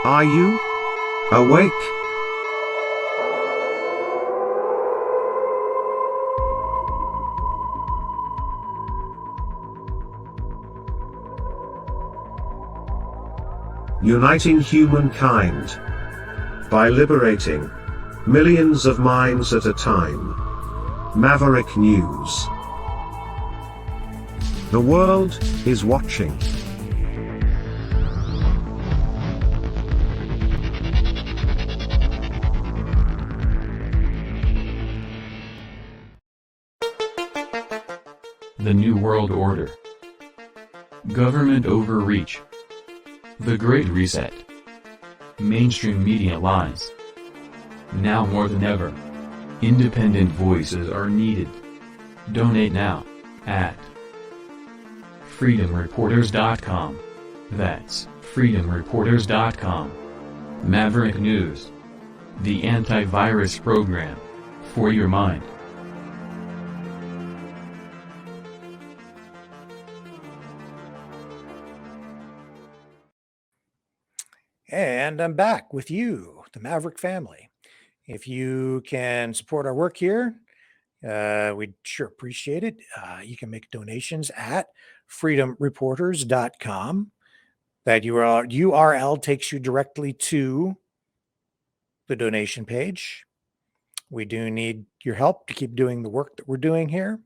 Are you awake? Uniting humankind by liberating millions of minds at a time. Maverick News. The world is watching. The New World Order. Government overreach. The Great Reset. Mainstream media lies. Now more than ever, independent voices are needed. Donate now, at freedomreporters.com. That's freedomreporters.com. Maverick News. The antivirus program for your mind. And I'm back with you, the Maverick family. If you can support our work here, we'd sure appreciate it. You can make donations at freedomreporters.com. That URL takes you directly to the donation page. We do need your help to keep doing the work that we're doing here.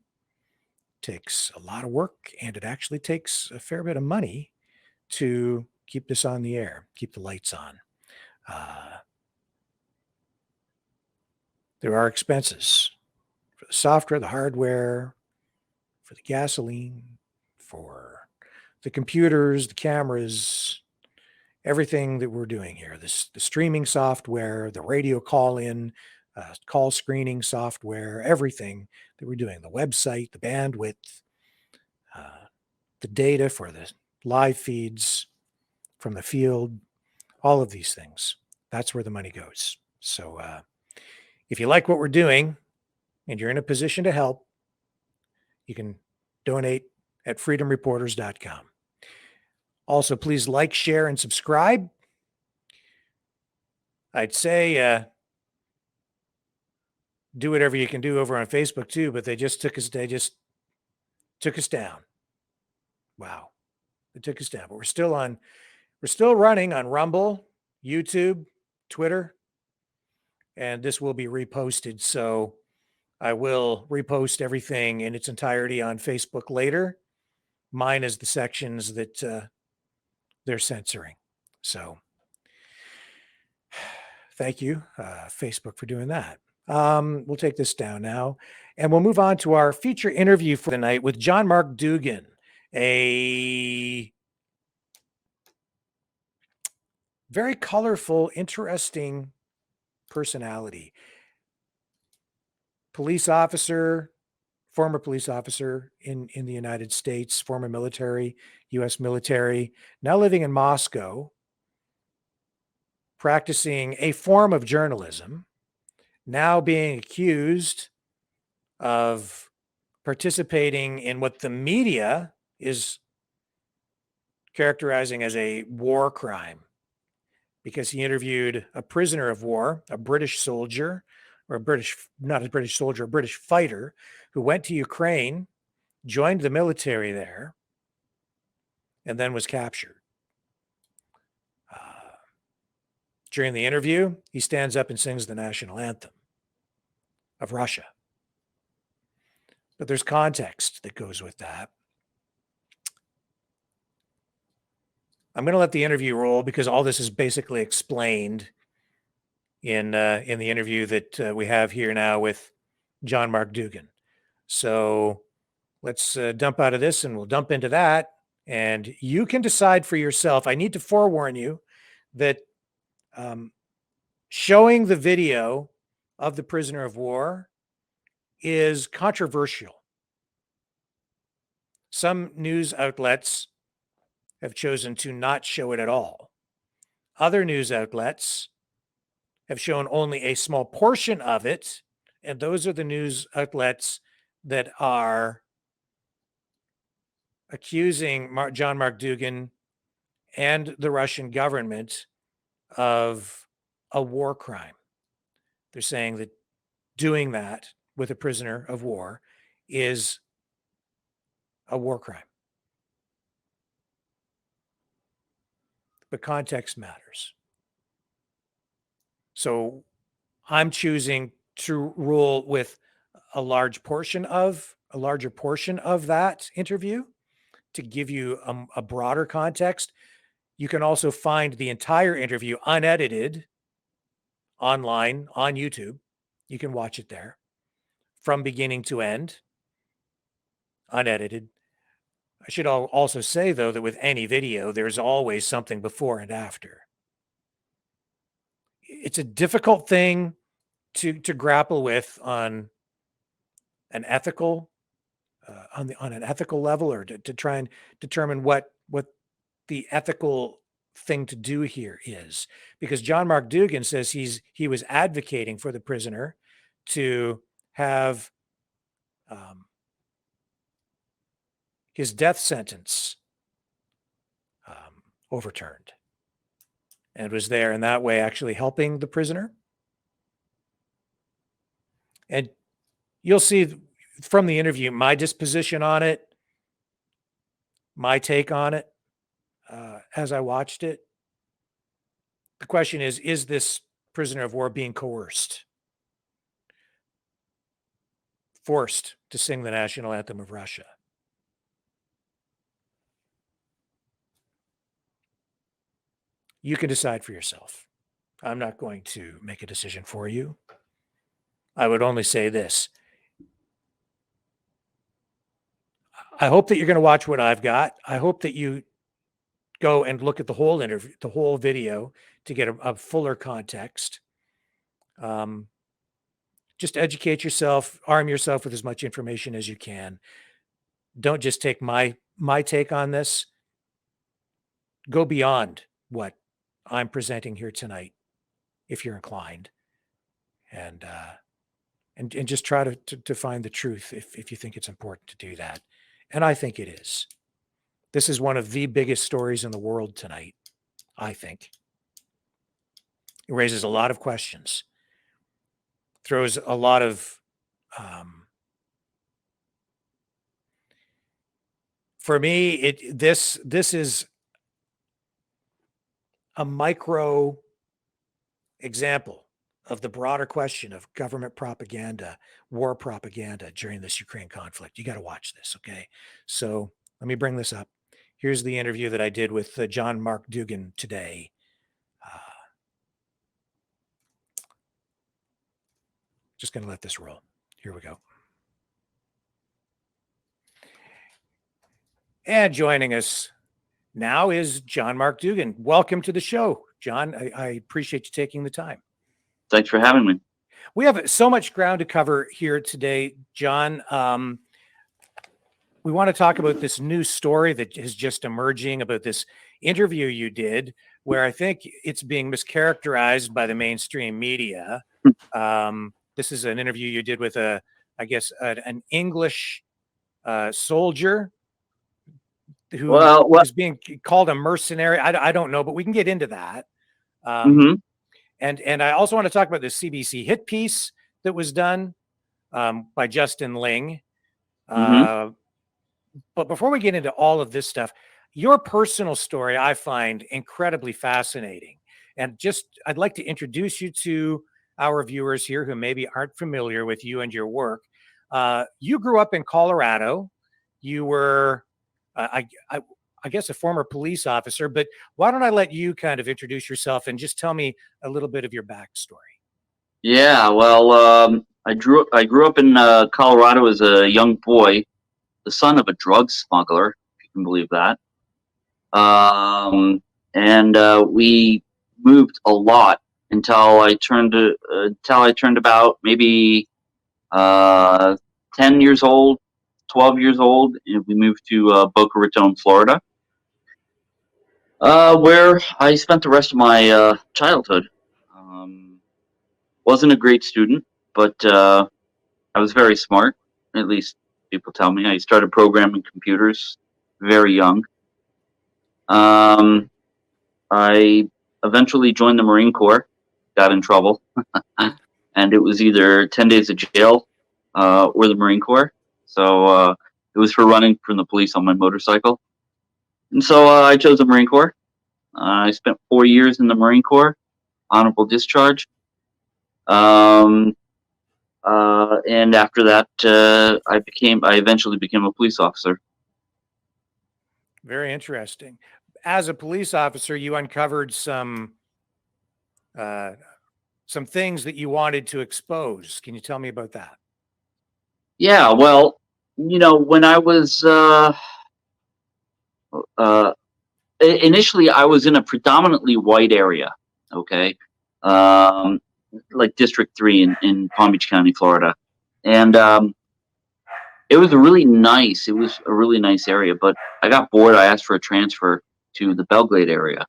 It takes a lot of work, and it actually takes a fair bit of money to keep this on the air, keep the lights on. There are expenses for the software, the hardware, for the gasoline, for the computers, the cameras, everything that we're doing here. The streaming software, the radio call-in, call screening software, everything that we're doing, the website, the bandwidth, the data for the live feeds from the field, all of these things. That's where the money goes. So if you like what we're doing and you're in a position to help, you can donate at freedomreporters.com. Also, please like, share, and subscribe. I'd say do whatever you can do over on Facebook too, but they just took us down. Wow. They took us down. But we're still running on Rumble, YouTube, Twitter, and this will be reposted. So I will repost everything in its entirety on Facebook later. Mine is the sections that they're censoring. So thank you, Facebook, for doing that. We'll take this down now, and we'll move on to our feature interview for the night with John Mark Dougan, a very colorful, interesting personality. Police officer, former police officer in the United States, former military, U.S. military, now living in Moscow, practicing a form of journalism, now being accused of participating in what the media is characterizing as a war crime, because he interviewed a prisoner of war, a British soldier, or a British fighter who went to Ukraine, joined the military there, and then was captured. During the interview, he stands up and sings the national anthem of Russia. But there's context that goes with that. I'm going to let the interview roll because all this is basically explained in the interview that we have here now with John Mark Dougan. So let's dump out of this and we'll dump into that. And you can decide for yourself. I need to forewarn you that showing the video of the prisoner of war is controversial. Some news outlets have chosen to not show it at all. Other news outlets have shown only a small portion of it, and those are the news outlets that are accusing John Mark Dougan and the Russian government of a war crime. They're saying that doing that with a prisoner of war is a war crime. But context matters. So I'm choosing to rule with a larger portion of that interview to give you a broader context. You can also find the entire interview unedited online on YouTube. You can watch it there from beginning to end, unedited. I should also say, though, that with any video, there's always something before and after. It's a difficult thing to grapple with on an ethical on an ethical level, or to try and determine what the ethical thing to do here is, because John Mark Dougan says he was advocating for the prisoner to have his death sentence overturned, and was there in that way actually helping the prisoner. And you'll see from the interview my disposition on it, my take on it as I watched it. The question is this prisoner of war being coerced, forced to sing the national anthem of Russia? You can decide for yourself. I'm not going to make a decision for you. I would only say this. I hope that you're going to watch what I've got. I hope that you go and look at the whole interview, the whole video, to get a fuller context. Just educate yourself, arm yourself with as much information as you can. Don't just take my take on this. Go beyond what I'm presenting here tonight, if you're inclined, and just try to find the truth if you think it's important to do that. And I think it is. This is one of the biggest stories in the world tonight, I think. It raises a lot of questions, throws a lot of, for me, this is a micro example of the broader question of government propaganda, war propaganda during this Ukraine conflict. You got to watch this, okay? So let me bring this up. Here's the interview that I did with John Mark Dougan today. Just going to let this roll. Here we go. And joining us now is John Mark Dougan. Welcome to the show, John. I appreciate you taking the time. Thanks for having me. We have so much ground to cover here today, John. We want to talk about this new story that is just emerging about this interview you did, where I think it's being mischaracterized by the mainstream media. This is an interview you did with an English soldier who was being called a mercenary. I don't know, but we can get into that. And I also want to talk about the CBC hit piece that was done by Justin Ling. But before we get into all of this stuff, your personal story I find incredibly fascinating. And I'd like to introduce you to our viewers here who maybe aren't familiar with you and your work. You grew up in Colorado. You were, I guess, a former police officer, but why don't I let you kind of introduce yourself and just tell me a little bit of your backstory? Yeah, well, I grew up in Colorado as a young boy, the son of a drug smuggler, if you can believe that. And we moved a lot until I turned about maybe 10 years old, 12 years old, and we moved to Boca Raton, Florida, where I spent the rest of my childhood. Wasn't a great student, but I was very smart, at least people tell me. I started programming computers very young. I eventually joined the Marine Corps, got in trouble, and it was either 10 days of jail or the Marine Corps. So it was for running from the police on my motorcycle. And so I chose the Marine Corps. I spent 4 years in the Marine Corps, honorable discharge. And after that, I eventually became a police officer. Very interesting. As a police officer, you uncovered some things that you wanted to expose. Can you tell me about that? Yeah, well, when I was initially, I was in a predominantly white area, okay, like District 3 in Palm Beach County, Florida, and it was a really nice area. But I got bored. I asked for a transfer to the Belgrade area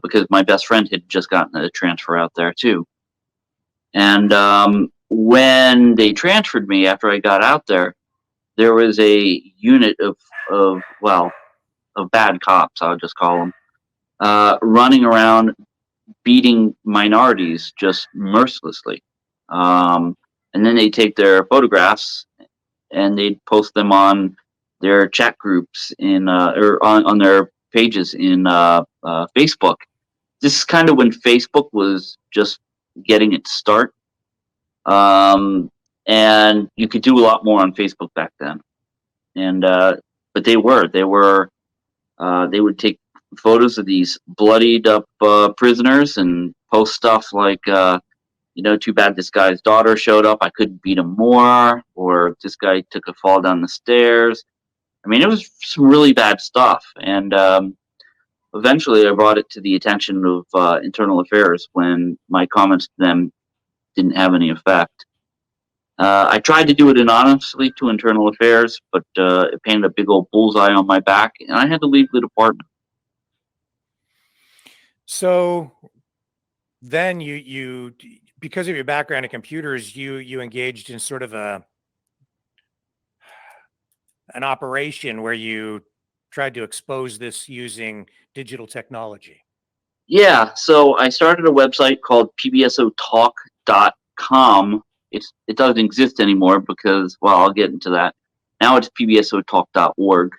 because my best friend had just gotten a transfer out there too. And when they transferred me after I got out there, there was a unit of bad cops, I'll just call them, running around beating minorities just mercilessly. And then they take their photographs and they'd post them on their chat groups or on their pages in Facebook. This is kind of when Facebook was just getting its start. And you could do a lot more on Facebook back then. And but they would take photos of these bloodied up prisoners and post stuff like too bad this guy's daughter showed up, I couldn't beat him more, or this guy took a fall down the stairs. I mean, it was some really bad stuff. And eventually I brought it to the attention of Internal Affairs when my comments to them didn't have any effect. I tried to do it anonymously to Internal Affairs, but it painted a big old bullseye on my back, and I had to leave the department. So then you because of your background in computers, you engaged in sort of an operation where you tried to expose this using digital technology. Yeah, so I started a website called pbsotalk.com. It doesn't exist anymore because, well, I'll get into that. Now it's pbsotalk.org.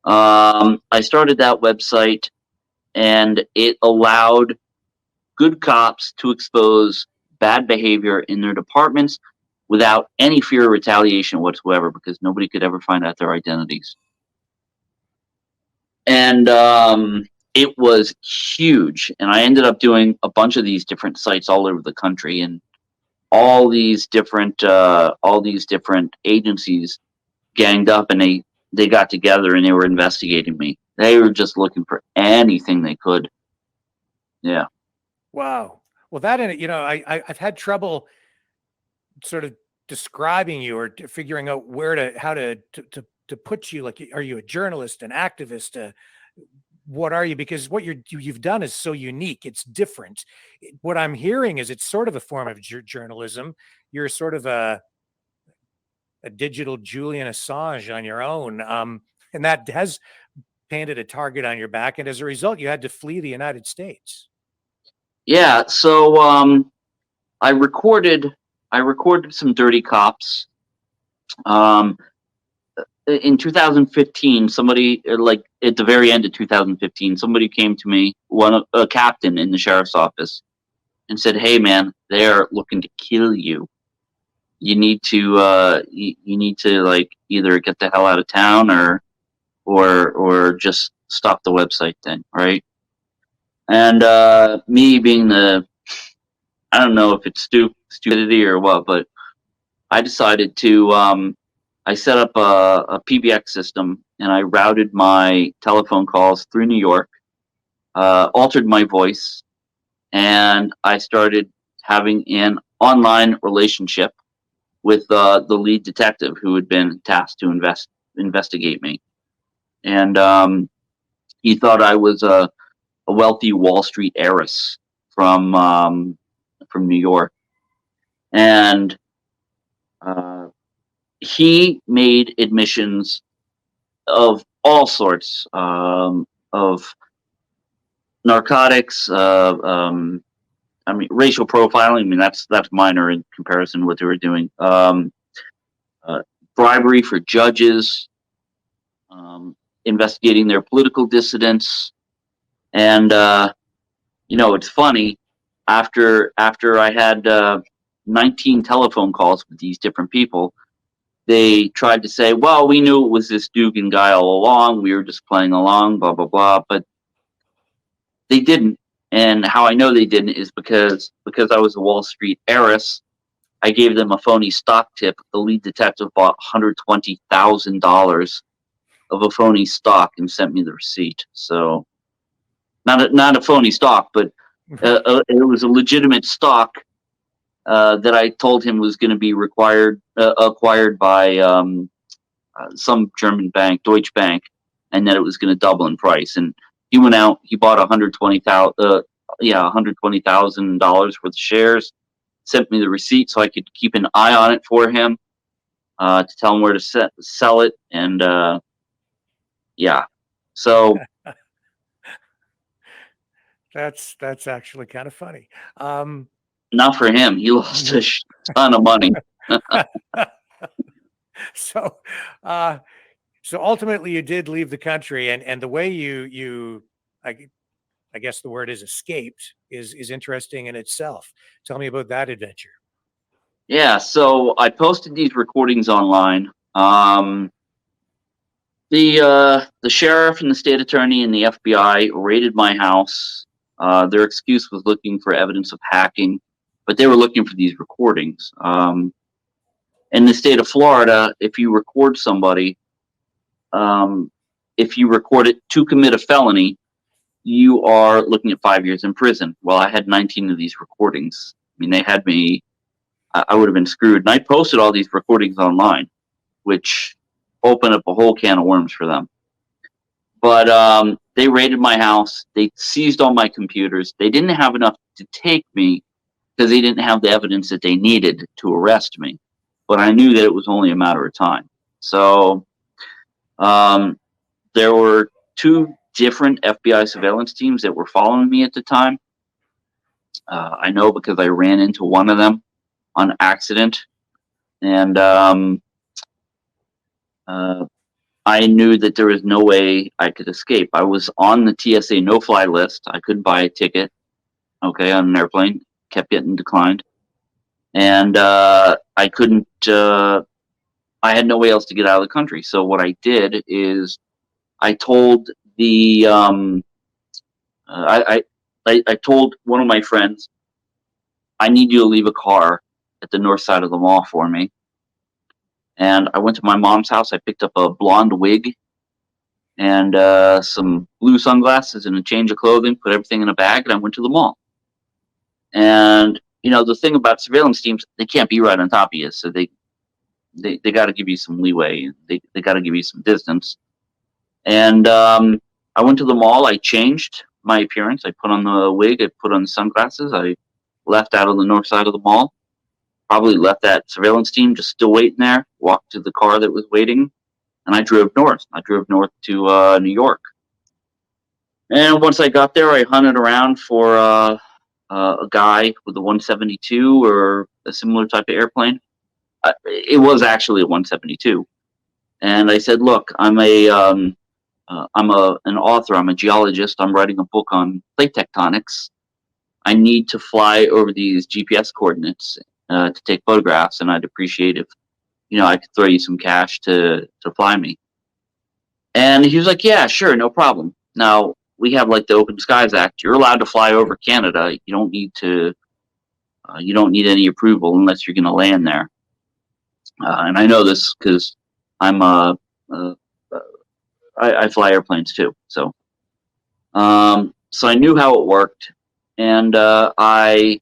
I started that website, and it allowed good cops to expose bad behavior in their departments without any fear of retaliation whatsoever, because nobody could ever find out their identities. And it was huge. And I ended up doing a bunch of these different sites all over the country, and all these different agencies ganged up, and they got together and they were investigating me. They were just looking for anything they could. Yeah. Wow. Well, I've had trouble sort of describing you or figuring out how to put you. Like, are you a journalist, an activist? What are you? Because what you've done is so unique. It's different. What I'm hearing is it's sort of a form of journalism. You're sort of a digital Julian Assange on your own. And that has painted a target on your back. And as a result, you had to flee the United States. Yeah. So I recorded some dirty cops. In 2015, somebody, like at the very end of 2015, somebody came to me, a captain in the sheriff's office, and said, "Hey, man, they're looking to kill you. You need to like either get the hell out of town or just stop the website thing, right?" And me being I don't know if it's stupidity or what, but I decided to I set up a PBX system, and I routed my telephone calls through New York, altered my voice, and I started having an online relationship with the lead detective who had been tasked to investigate me. And he thought I was a wealthy Wall Street heiress from New York. And he made admissions of all sorts, of narcotics, I mean, racial profiling. I mean, that's minor in comparison to what they were doing. Bribery for judges, investigating their political dissidents, and it's funny. After I had 19 telephone calls with these different people, they tried to say, "Well, we knew it was this Dougan guy all along. We were just playing along, blah blah blah." But they didn't. And how I know they didn't is because I was a Wall Street heiress. I gave them a phony stock tip. The lead detective bought $120,000 of a phony stock and sent me the receipt. So, not a phony stock, but it was a legitimate stock that I told him was going to be acquired by some German bank, Deutsche Bank, and that it was going to double in price. And he went out, he bought $120,000 worth of shares, sent me the receipt so I could keep an eye on it for him, to tell him where to sell it. And so That's actually kind of funny. not for him. He lost a ton of money. So ultimately you did leave the country, and the way you I guess the word is escaped is interesting in itself. Tell me about that adventure. Yeah, so I posted these recordings online. The sheriff and the state attorney and the FBI raided my house. Their excuse was looking for evidence of hacking, but they were looking for these recordings. In the state of Florida, if you record somebody, if you record it to commit a felony, you are looking at 5 years in prison. Well, I had 19 of these recordings. I mean, they had me, I would have been screwed. And I posted all these recordings online, which opened up a whole can of worms for them. But they raided my house. They seized all my computers. They didn't have enough to take me because they didn't have the evidence that they needed to arrest me. But I knew that it was only a matter of time. So there were 2 different FBI surveillance teams that were following me at the time. I know because I ran into one of them on accident. And I knew that there was no way I could escape. I was on the TSA no-fly list. I couldn't buy a ticket, on an airplane. Kept getting declined. And I couldn't, I had no way else to get out of the country. So what I did is I told the, I told one of my friends, I need you to leave a car at the north side of the mall for me. And I went to my mom's house. I picked up a blonde wig and some blue sunglasses and a change of clothing, put everything in a bag, and I went to the mall. And, the thing about surveillance teams, they can't be right on top of you. So they got to give you some leeway. They got to give you some distance. And I went to the mall. I changed my appearance. I put on the wig. I put on the sunglasses. I left out of the north side of the mall. Probably left that surveillance team just still waiting there. Walked to the car that was waiting, and I drove north. I drove north to New York. And once I got there, I hunted around for a guy with a 172 or a similar type of airplane. It was actually a 172. And I said, "Look, I'm an author. I'm a geologist. I'm writing a book on plate tectonics. I need to fly over these GPS coordinates to take photographs, and I'd appreciate if I could throw you some cash to fly me." And he was like, "Yeah, sure, no problem." Now we have like the Open Skies Act. You're allowed to fly over Canada. You don't need any approval unless you're going to land there. And I know this because I'm I fly airplanes too. So I knew how it worked, and I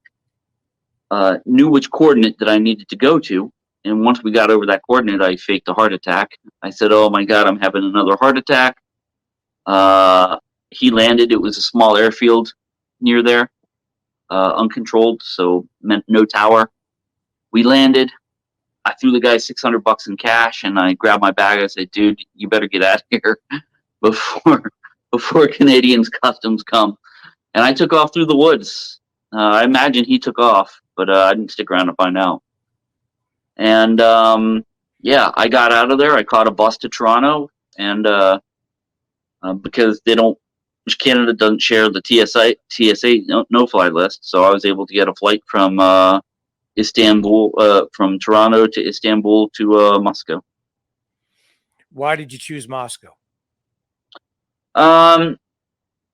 knew which coordinate that I needed to go to. And once we got over that coordinate, I faked a heart attack. I said, "Oh my God, I'm having another heart attack." He landed. It was a small airfield near there, uncontrolled, so meant no tower. We landed. I threw the guy $600 in cash, and I grabbed my bag. I said, "Dude, you better get out of here before Canadians customs come." and I took off through the woods. I imagine he took off, but I didn't stick around to find out. And yeah, I got out of there. I caught a bus to Toronto, and because Canada doesn't share the TSA no-fly list, so I was able to get a flight from Istanbul, from Toronto to Istanbul to Moscow. Why did you choose Moscow? Well,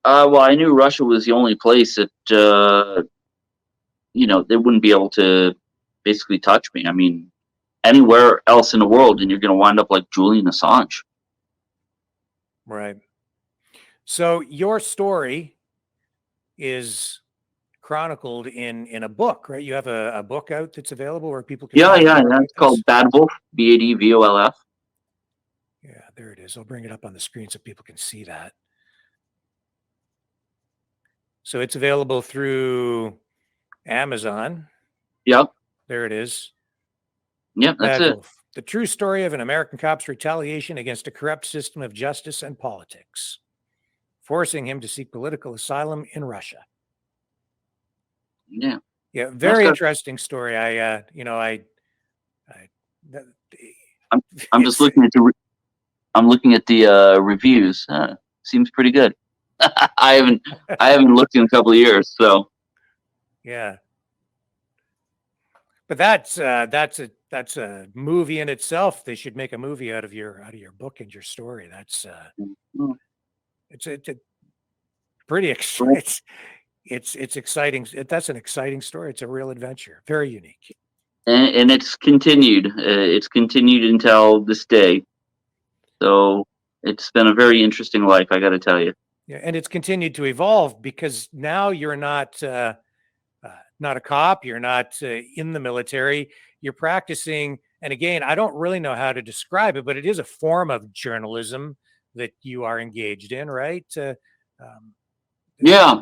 I knew Russia was the only place that they wouldn't be able to basically touch me. I mean, anywhere else in the world, and you're going to wind up like Julian Assange. Right. So your story is chronicled in a book, right? You have a book out that's available where people can. Yeah. It's called Bad Wolf, BADVOLF. Yeah, there it is. I'll bring it up on the screen so people can see that. So it's available through Amazon. Yep. There it is. Yep, that's Bad it. Wolf. The true story of an American cop's retaliation against a corrupt system of justice and politics, forcing him to seek political asylum in Russia. Yeah. Yeah, very interesting story. I'm just looking at the reviews. Seems pretty good. I haven't looked in a couple of years, so. Yeah. But that's a movie in itself. They should make a movie out of your book and your story. That's it's a pretty exciting. It's exciting. That's an exciting story. It's a real adventure. Very unique. And it's continued. It's continued until this day. So it's been a very interesting life, I got to tell you. Yeah, and it's continued to evolve because now you're not a cop. You're not in the military. You're practicing. And again, I don't really know how to describe it, but it is a form of journalism that you are engaged in, right? Yeah.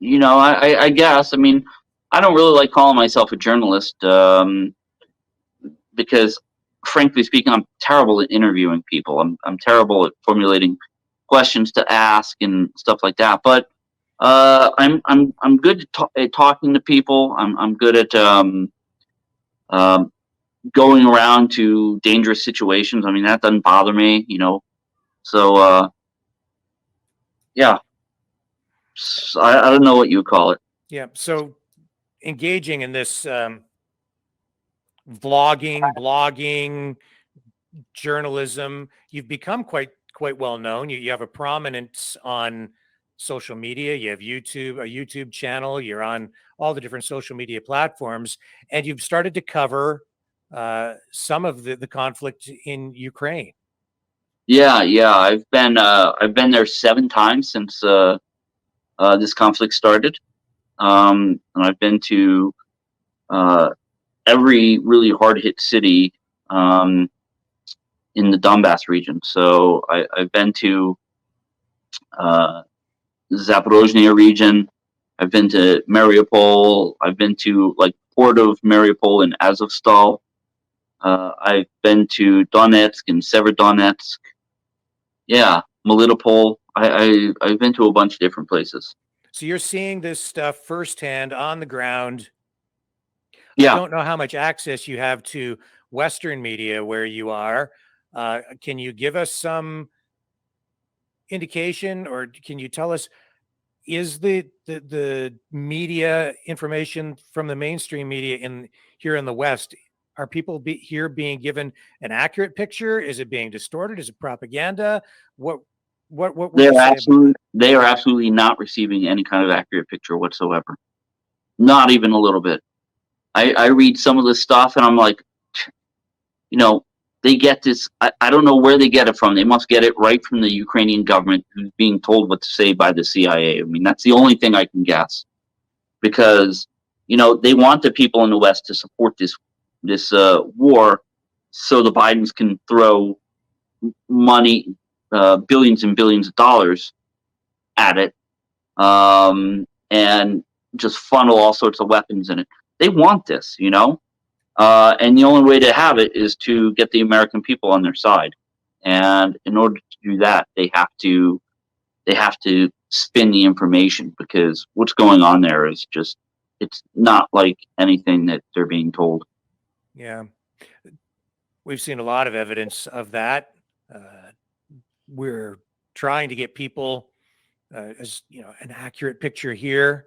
I guess. I mean, I don't really like calling myself a journalist because, frankly speaking, I'm terrible at interviewing people. I'm terrible at formulating questions to ask and stuff like that. But I'm good at talking to people. I'm good at going around to dangerous situations. I mean, that doesn't bother me, So yeah, I don't know what you would call it. Yeah. So engaging in this blogging, journalism, you've become quite well known. You have a prominence on social media. You have a YouTube channel. You're on all the different social media platforms, and you've started to cover some of the conflict in Ukraine. Yeah. I've been there 7 times since this conflict started, and I've been to every really hard hit city in the Donbass region. So I've been to the Zaporozhye region. I've been to Mariupol. I've been to like port of Mariupol and Azovstal. I've been to Donetsk and Severodonetsk. Yeah, Melitopol. I've been to a bunch of different places. So you're seeing this stuff firsthand on the ground. Yeah. I don't know how much access you have to Western media where you are. Can you give us some indication, or can you tell us, is the media information from the mainstream media here in the West, are people being given an accurate picture? Is it being distorted? Is it propaganda? What they are absolutely not receiving any kind of accurate picture whatsoever. Not even a little bit. I read some of this stuff and I'm like, they get this. I don't know where they get it from. They must get it right from the Ukrainian government, who's being told what to say by the CIA. I mean, that's the only thing I can guess, because they want the people in the West to support this war, so the Bidens can throw money, billions and billions of dollars at it, and just funnel all sorts of weapons in it. They want this, and the only way to have it is to get the American people on their side. And in order to do that, they have to spin the information, because what's going on there is just, it's not like anything that they're being told. Yeah. We've seen a lot of evidence of that. We're trying to get people, as you know, an accurate picture here,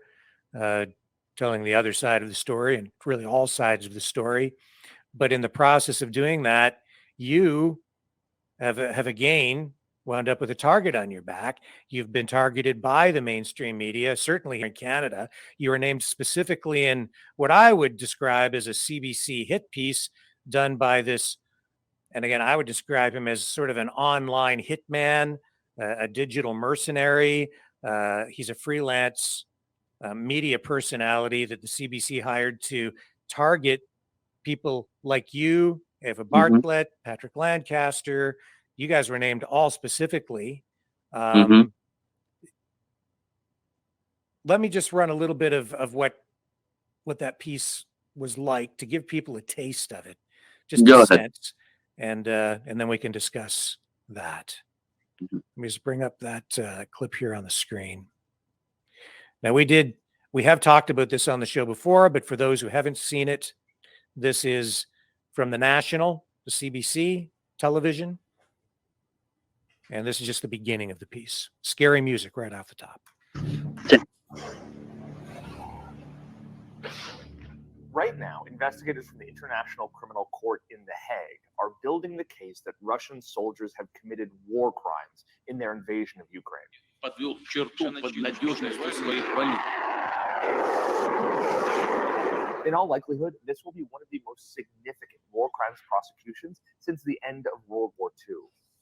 telling the other side of the story and really all sides of the story. But in the process of doing that, you have again wound up with a target on your back. You've been targeted by the mainstream media, certainly here in Canada. You were named specifically in what I would describe as a CBC hit piece done by this. And again, I would describe him as sort of an online hitman, a digital mercenary. He's a freelance media personality that the CBC hired to target people like you, Eva Bartlett, Patrick Lancaster. You guys were named all specifically. Let me just run a little bit of what that piece was like to give people a taste of it, just a sense. And then we can discuss that. Let me just bring up that clip here on the screen. Now we have talked about this on the show before, but for those who haven't seen it, this is from the National, the CBC television. And this is just the beginning of the piece. Scary music right off the top. Right now, investigators from the International Criminal Court in The Hague are building the case that Russian soldiers have committed war crimes in their invasion of Ukraine. In all likelihood, this will be one of the most significant war crimes prosecutions since the end of World War II.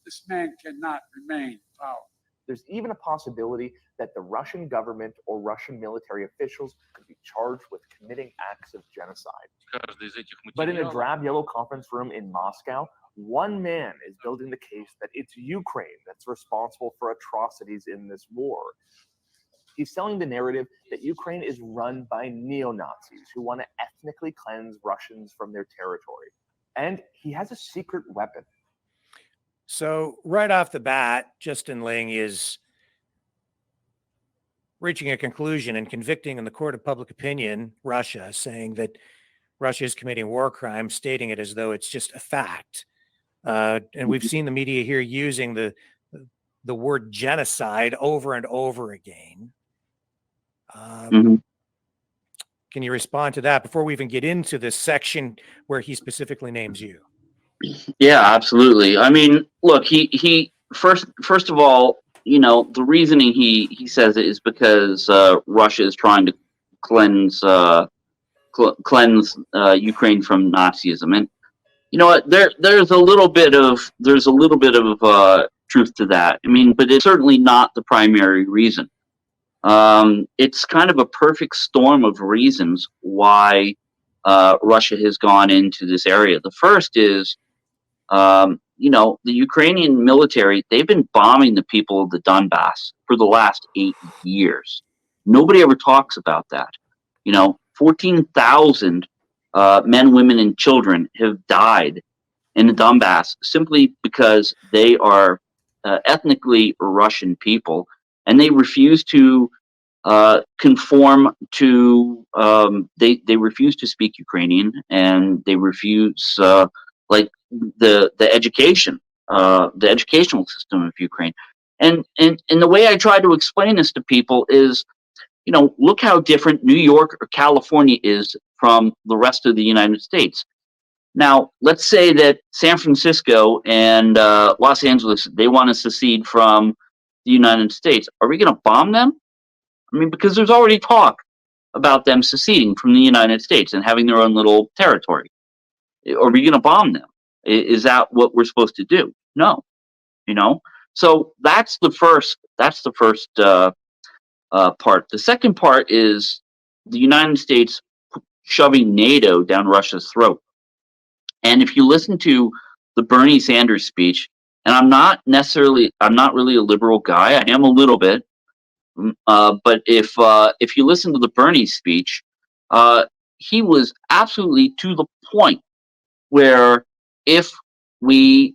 This man cannot remain in power. There's even a possibility that the Russian government or Russian military officials could be charged with committing acts of genocide. But in a drab yellow conference room in Moscow, one man is building the case that it's Ukraine that's responsible for atrocities in this war. He's selling the narrative that Ukraine is run by neo-Nazis who want to ethnically cleanse Russians from their territory. And he has a secret weapon. So right off the bat, Justin Ling is reaching a conclusion and convicting in the court of public opinion Russia, saying that Russia is committing war crimes, stating it as though it's just a fact. And we've seen the media here using the word genocide over and over again. Can you respond to that before we even get into this section where he specifically names you? Yeah, absolutely. I mean, look, he first of all, you know, the reasoning he says it is because Russia is trying to cleanse Ukraine from Nazism, and you know what? There's a little bit of truth to that. I mean, but it's certainly not the primary reason. It's kind of a perfect storm of reasons why Russia has gone into this area. The first is, you know, the Ukrainian military, they've been bombing the people of the Donbass for the last 8 years. Nobody ever talks about that. You know, 14,000 men, women, and children have died in the Donbass simply because they are ethnically Russian people, and they refuse to conform to, they refuse to speak Ukrainian, and they refuse, like, the educational system of Ukraine. And the way I try to explain this to people is, you know, look how different New York or California is from the rest of the United States. Now, let's say that San Francisco and Los Angeles, they want to secede from the United States. Are we going to bomb them? I mean, because there's already talk about them seceding from the United States and having their own little territory. Are we going to bomb them? Is that what we're supposed to do? No, you know. So that's the first part. The second part is the United States shoving NATO down Russia's throat. And if you listen to the Bernie Sanders speech, and I'm not really a liberal guy. I am a little bit, but if you listen to the Bernie speech, he was absolutely to the point where if we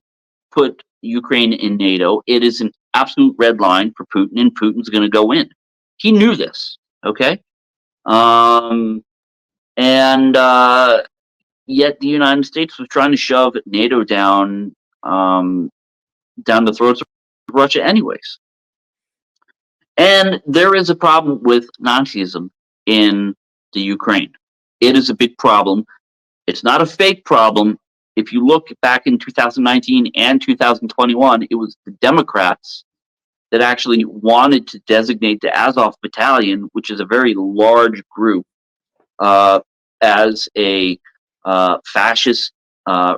put Ukraine in NATO, it is an absolute red line for Putin, and Putin's going to go in. He knew this, okay? And yet the United States was trying to shove NATO down the throats of Russia anyways. And there is a problem with Nazism in the Ukraine. It is a big problem. It's not a fake problem. If you look back in 2019 and 2021, it was the Democrats that actually wanted to designate the Azov Battalion, which is a very large group, as a fascist,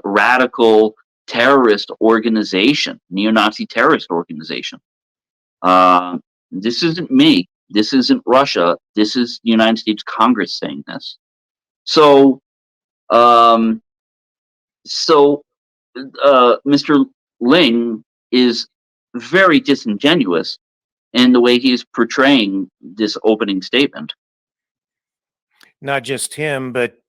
radical terrorist organization, neo-Nazi terrorist organization. This isn't me. This isn't Russia. This is the United States Congress saying this. So, Mr. Ling is very disingenuous in the way he's portraying this opening statement. Not just him, but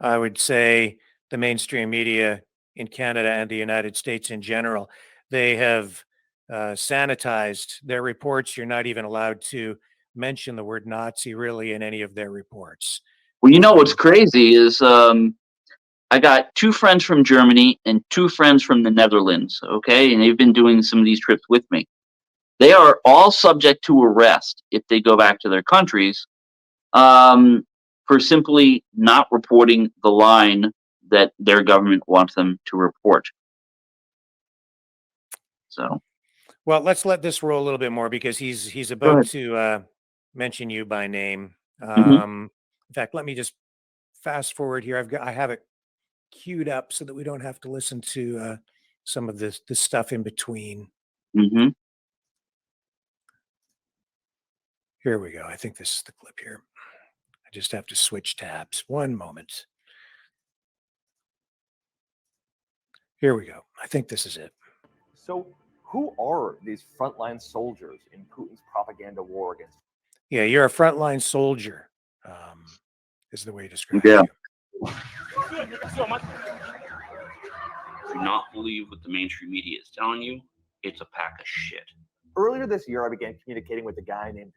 I would say the mainstream media in Canada and the United States in general. They have sanitized their reports. You're not even allowed to mention the word Nazi really in any of their reports. Well, you know what's crazy is I got 2 friends from Germany and 2 friends from the Netherlands, okay? And they've been doing some of these trips with me. They are all subject to arrest if they go back to their countries for simply not reporting the line that their government wants them to report. So, well, let's let this roll a little bit more because he's about to mention you by name. In fact, let me just fast forward here. I have it queued up so that we don't have to listen to some of this stuff in between. Here we go. I think this is the clip here. I just have to switch tabs. One moment. Here we go. I think this is it. So who are these frontline soldiers in Putin's propaganda war against? Yeah, you're a frontline soldier, is the way to describe Yeah. you. Do not believe what the mainstream media is telling you. It's a pack of shit. Earlier this year, I began communicating with a guy named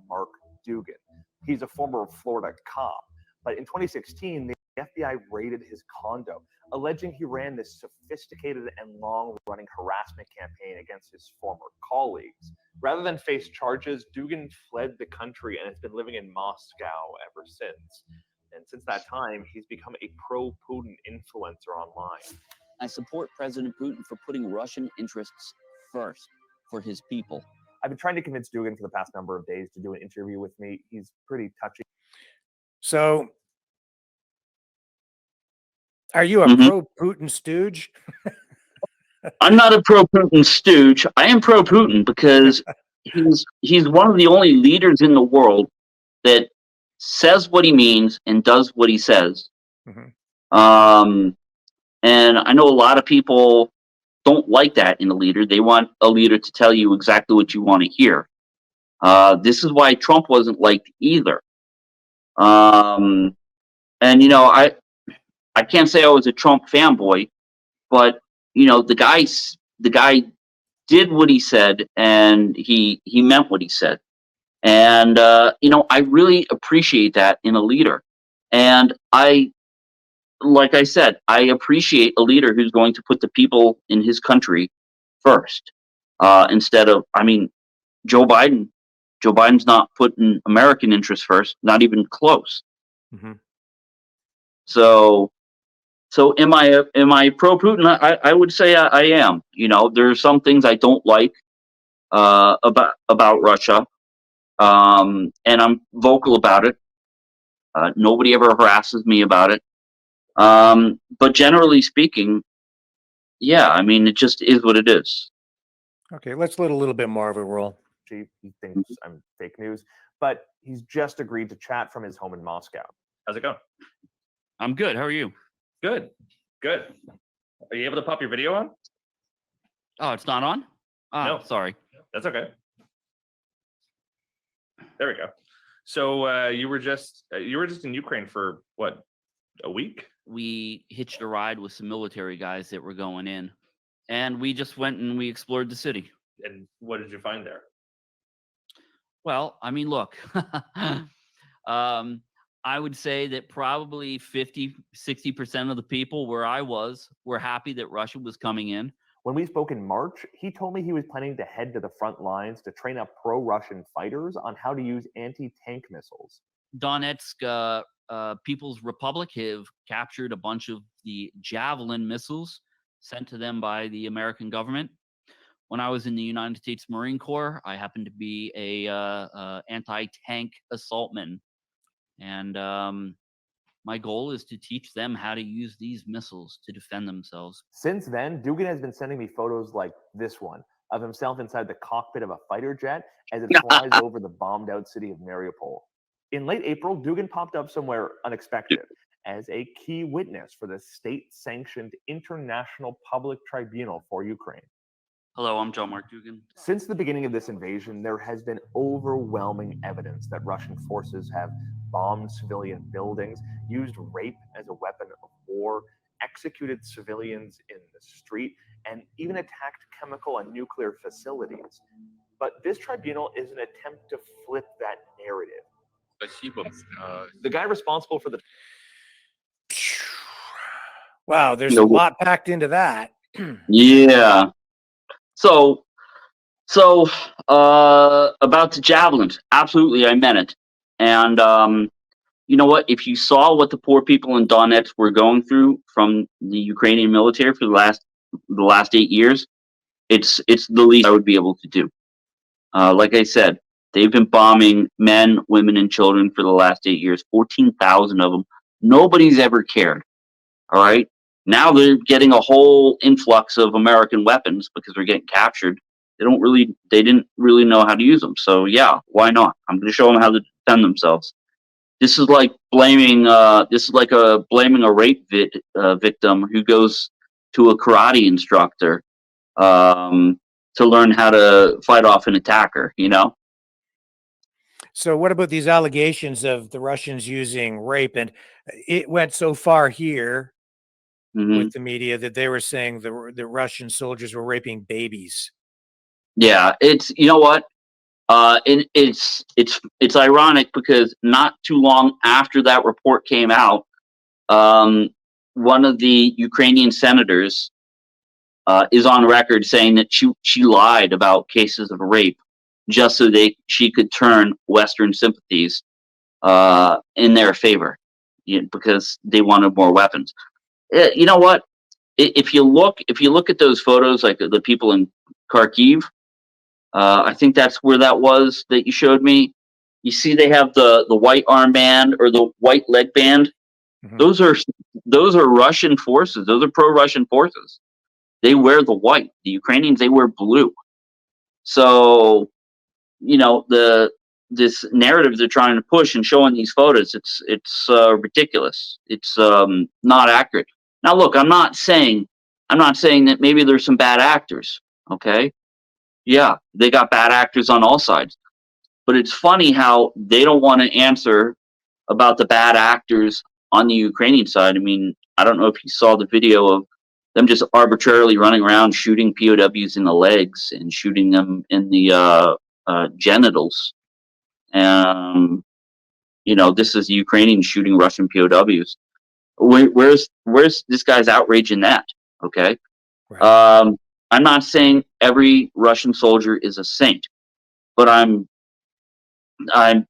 Mark Dougan. He's a former Florida cop. But in 2016, the FBI raided his condo, alleging he ran this sophisticated and long-running harassment campaign against his former colleagues. Rather than face charges, Dougan fled the country and has been living in Moscow ever since. And since that time, he's become a pro-Putin influencer online. I support President Putin for putting Russian interests first for his people. I've been trying to convince Dougan for the past number of days to do an interview with me. He's pretty touchy. So, are you a pro-Putin stooge? I'm not a pro-Putin stooge. I am pro-Putin because he's one of the only leaders in the world that says what he means and does what he says. And I know a lot of people don't like that in a leader. They want a leader to tell you exactly what you want to hear. This is why Trump wasn't liked either. And you know, I can't say I was a Trump fanboy, but you know, the guy did what he said, and he meant what he said. And you know, I really appreciate that in a leader. And like I said, I appreciate a leader who's going to put the people in his country first, instead of, I mean, Joe Biden. Joe Biden's not putting American interests first, not even close. So am I pro Putin? I would say I am. You know, there's some things I don't like about Russia, and I'm vocal about it. Nobody ever harasses me about it. But generally speaking, yeah, I mean, it just is what it is. Okay, let's let a little bit more of a roll. He thinks I'm fake news, but he's just agreed to chat from his home in Moscow. How's it going? I'm good. How are you? Good. Good. Are you able to pop your video on? Oh, it's not on? No. Sorry. That's okay. There we go. So you were just in Ukraine for what, a week? We hitched a ride with some military guys that were going in, and we just went and we explored the city. And what did you find there? Well, I mean, look, I would say that probably 50-60% of the people where I was were happy that Russia was coming in. When we spoke in March, he told me he was planning to head to the front lines to train up pro-Russian fighters on how to use anti-tank missiles. Donetsk People's Republic have captured a bunch of the Javelin missiles sent to them by the American government. When I was in the United States Marine Corps, I happened to be a anti-tank assaultman, and my goal is to teach them how to use these missiles to defend themselves. Since then, Dougan has been sending me photos like this one of himself inside the cockpit of a fighter jet as it flies over the bombed-out city of Mariupol. In late April, Dougan popped up somewhere unexpected as a key witness for the state-sanctioned International Public Tribunal for Ukraine. Hello, I'm John Mark Dougan. Since the beginning of this invasion, there has been overwhelming evidence that Russian forces have bombed civilian buildings, used rape as a weapon of war, executed civilians in the street, and even attacked chemical and nuclear facilities. But this tribunal is an attempt to flip that narrative. The guy responsible for the... Wow, there's a lot packed into that. Yeah. So about the javelins, absolutely, I meant it. And you know what? If you saw what the poor people in Donetsk were going through from the Ukrainian military for the last 8 years, it's the least I would be able to do. Like I said, they've been bombing men, women, and children for the last 8 years. 14,000 of them. Nobody's ever cared. All right. Now they're getting a whole influx of American weapons because they're getting captured. They didn't really know how to use them. So yeah, why not? I'm going to show them how to defend themselves. This is like blaming a rape victim who goes to a karate instructor to learn how to fight off an attacker, you know? So what about these allegations of the Russians using rape? And it went so far here with the media that they were saying the Russian soldiers were raping babies. Yeah, it's, you know what? It's ironic because not too long after that report came out, one of the Ukrainian senators is on record saying that she lied about cases of rape just so she could turn Western sympathies in their favor, because they wanted more weapons. You know what? If you look at those photos, like the people in Kharkiv, I think that's where that was that you showed me. You see, they have the white armband or the white leg band. Those are Russian forces. Those are pro-Russian forces. They wear the white. The Ukrainians, they wear blue. So, you know, this narrative they're trying to push and showing these photos, it's ridiculous. It's not accurate. Now, look, I'm not saying that maybe there's some bad actors. Okay, yeah, they got bad actors on all sides, but it's funny how they don't want to answer about the bad actors on the Ukrainian side. I mean, I don't know if you saw the video of them just arbitrarily running around shooting POWs in the legs and shooting them in the genitals. You know, this is the Ukrainians shooting Russian POWs. Where's this guy's outrage in that? Okay. Right. I'm not saying every Russian soldier is a saint, but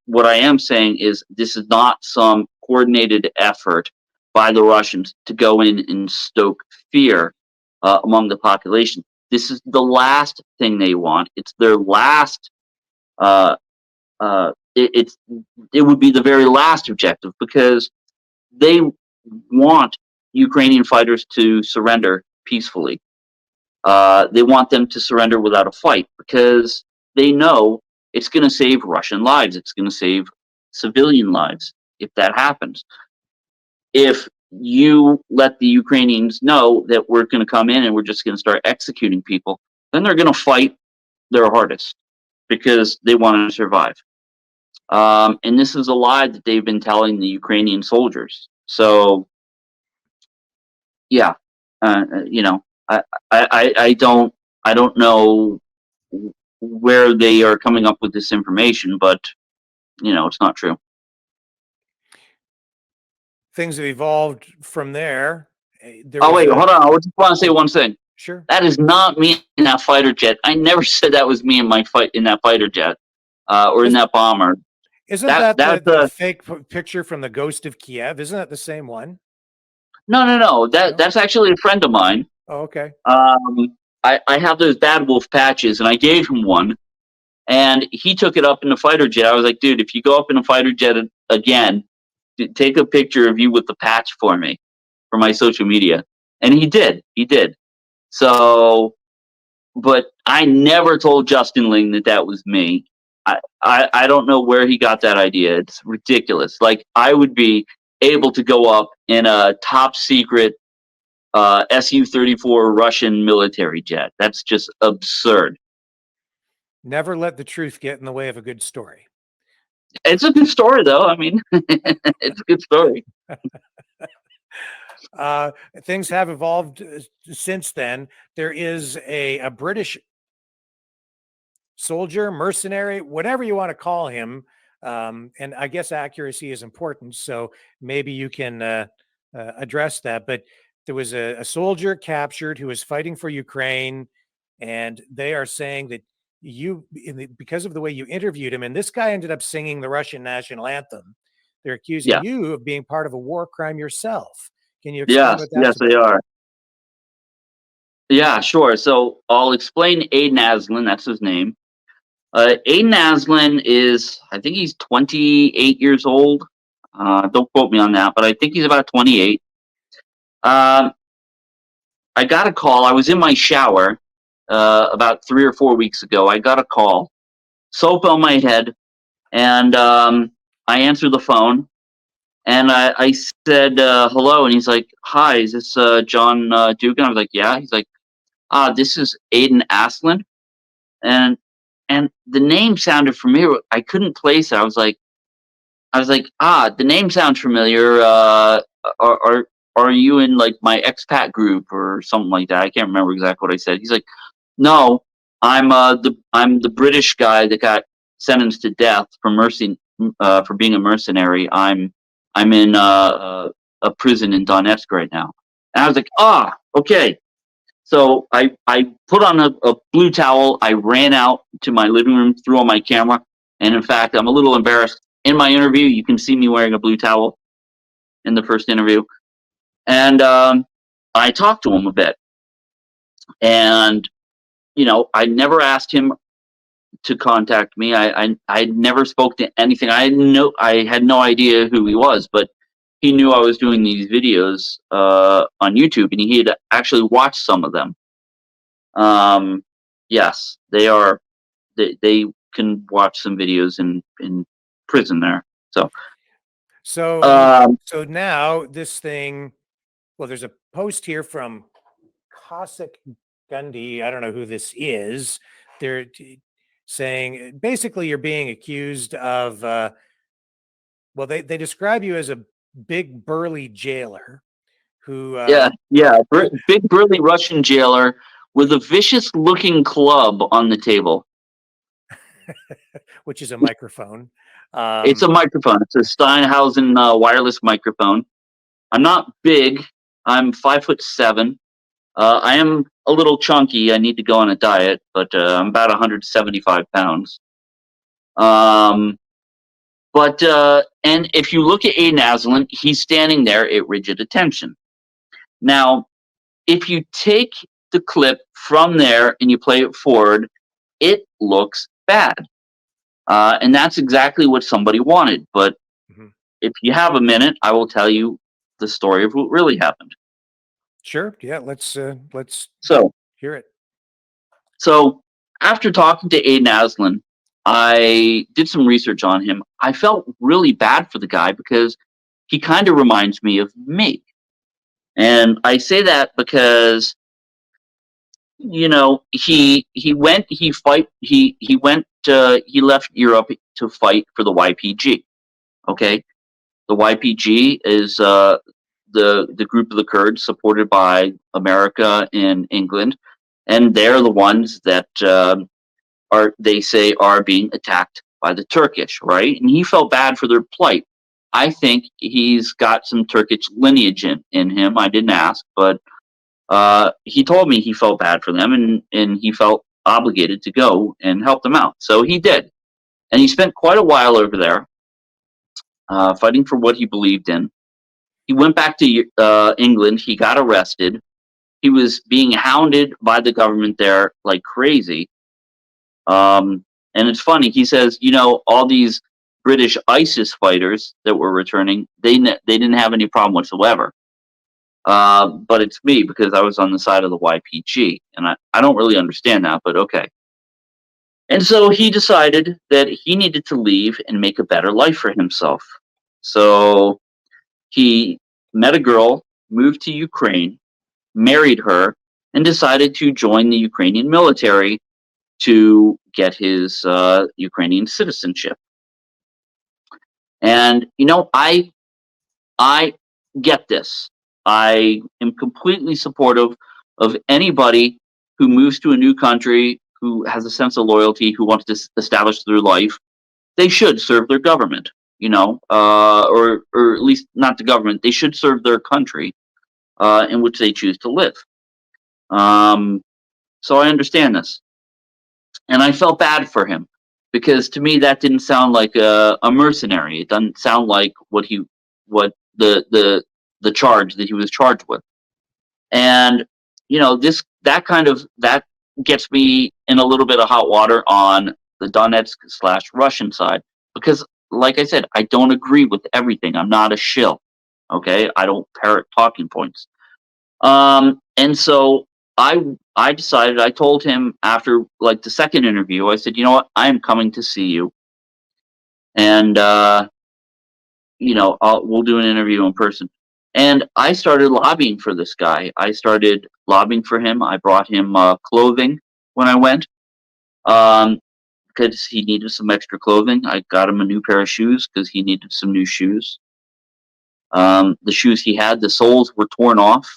what I am saying is this is not some coordinated effort by the Russians to go in and stoke fear among the population. This is the last thing they want. It's their last. It would be the very last objective because they want Ukrainian fighters to surrender peacefully. They want them to surrender without a fight because they know it's going to save Russian lives. It's going to save civilian lives if that happens. If you let the Ukrainians know that we're going to come in and we're just going to start executing people, then they're going to fight their hardest because they want to survive. And this is a lie that they've been telling the Ukrainian soldiers. So, yeah, you know, I don't know where they are coming up with this information, but it's not true. Things have evolved from there. Oh wait, hold on. I just want to say one thing. Sure. That is not me in that fighter jet. I never said that was me in that fighter jet, or in that bomber. Isn't that the fake picture from the Ghost of Kiev? Isn't that the same one? No. That's actually a friend of mine. Oh, okay. I have those Bad Wolf patches, and I gave him one, and he took it up in the fighter jet. I was like, dude, if you go up in a fighter jet again, take a picture of you with the patch for me, for my social media. And he did. So, but I never told Justin Ling that was me. I don't know where he got that idea. It's ridiculous. Like, I would be able to go up in a top secret Su-34 Russian military jet. That's just absurd. Never let the truth get in the way of a good story. It's a good story, though. I mean, it's a good story. Things have evolved since then. There is a British soldier, mercenary, whatever you want to call him. And I guess accuracy is important. So maybe you can address that. But there was a soldier captured who was fighting for Ukraine. And they are saying that because of the way you interviewed him, and this guy ended up singing the Russian national anthem, they're accusing you of being part of a war crime yourself. Can you explain what that's about? They are. Yeah, sure. So I'll explain Aidin Aislin. That's his name. Aidin Aislin is, I think he's 28 years old. Don't quote me on that, but I think he's about 28. I got a call. I was in my shower about 3 or 4 weeks ago. I got a call, soap on my head, and I answered the phone. And I said, hello. And he's like, hi, is this John Dougan? I was like, yeah. He's like, this is Aidin Aislin. And the name sounded familiar. I couldn't place it. I was like, the name sounds familiar. Are you in like my expat group or something like that? I can't remember exactly what I said. He's like, no, I'm the British guy that got sentenced to death for being a mercenary. I'm in a prison in Donetsk right now. And I was like, okay. So I put on a blue towel. I ran out to my living room, threw on my camera. And in fact, I'm a little embarrassed. In my interview, you can see me wearing a blue towel in the first interview. And I talked to him a bit. And, I never asked him to contact me. I never spoke to anything. I had no idea who he was, but he knew I was doing these videos on YouTube, and he had actually watched some of them. Yes, they are. They can watch some videos in prison there. So now this thing. Well, there's a post here from Cossack Gundy. I don't know who this is. They're saying basically you're being accused of. They describe you as a big burly jailer who big burly Russian jailer with a vicious looking club on the table, which is a microphone. It's a microphone. It's a Steinhausen wireless microphone. I'm not big. I'm 5'7". I am a little chunky. I need to go on a diet, but I'm about 175 pounds. And if you look at Aidin Aislin, he's standing there at rigid attention. Now, if you take the clip from there and you play it forward, it looks bad. And that's exactly what somebody wanted. But if you have a minute, I will tell you the story of what really happened. Sure. Yeah, let's hear it. So after talking to Aidin Aislin, I did some research on him. I felt really bad for the guy because he kind of reminds me of me. And I say that because, he left Europe to fight for the YPG. Okay. The YPG is the group of the Kurds supported by America and England. And they're the ones that they say are being attacked by the Turkish, right? And he felt bad for their plight. I think he's got some Turkish lineage in him. I didn't ask, but he told me he felt bad for them, and he felt obligated to go and help them out. So he did. And he spent quite a while over there fighting for what he believed in. He went back to England. He got arrested. He was being hounded by the government there like crazy. And it's funny. He says, all these British ISIS fighters that were returning, they didn't have any problem whatsoever. But it's me, because I was on the side of the YPG, and I don't really understand that, but okay. And so he decided that he needed to leave and make a better life for himself. So he met a girl, moved to Ukraine, married her, and decided to join the Ukrainian military to get his Ukrainian citizenship. And I get this. I am completely supportive of anybody who moves to a new country, who has a sense of loyalty, who wants to establish their life. They should serve their government, or at least not the government. They should serve their country in which they choose to live. So I understand this. And I felt bad for him, because to me that didn't sound like a mercenary. It doesn't sound like what the charge that he was charged with. And that gets me in a little bit of hot water on the Donetsk/Russian side, because, like I said, I don't agree with everything. I'm not a shill. Okay, I don't parrot talking points. And so I decided, I told him after like the second interview, I said, you know what, I am coming to see you. And, we'll do an interview in person. And I started lobbying for this guy. I started lobbying for him. I brought him clothing when I went, because he needed some extra clothing. I got him a new pair of shoes because he needed some new shoes. The shoes he had, the soles were torn off,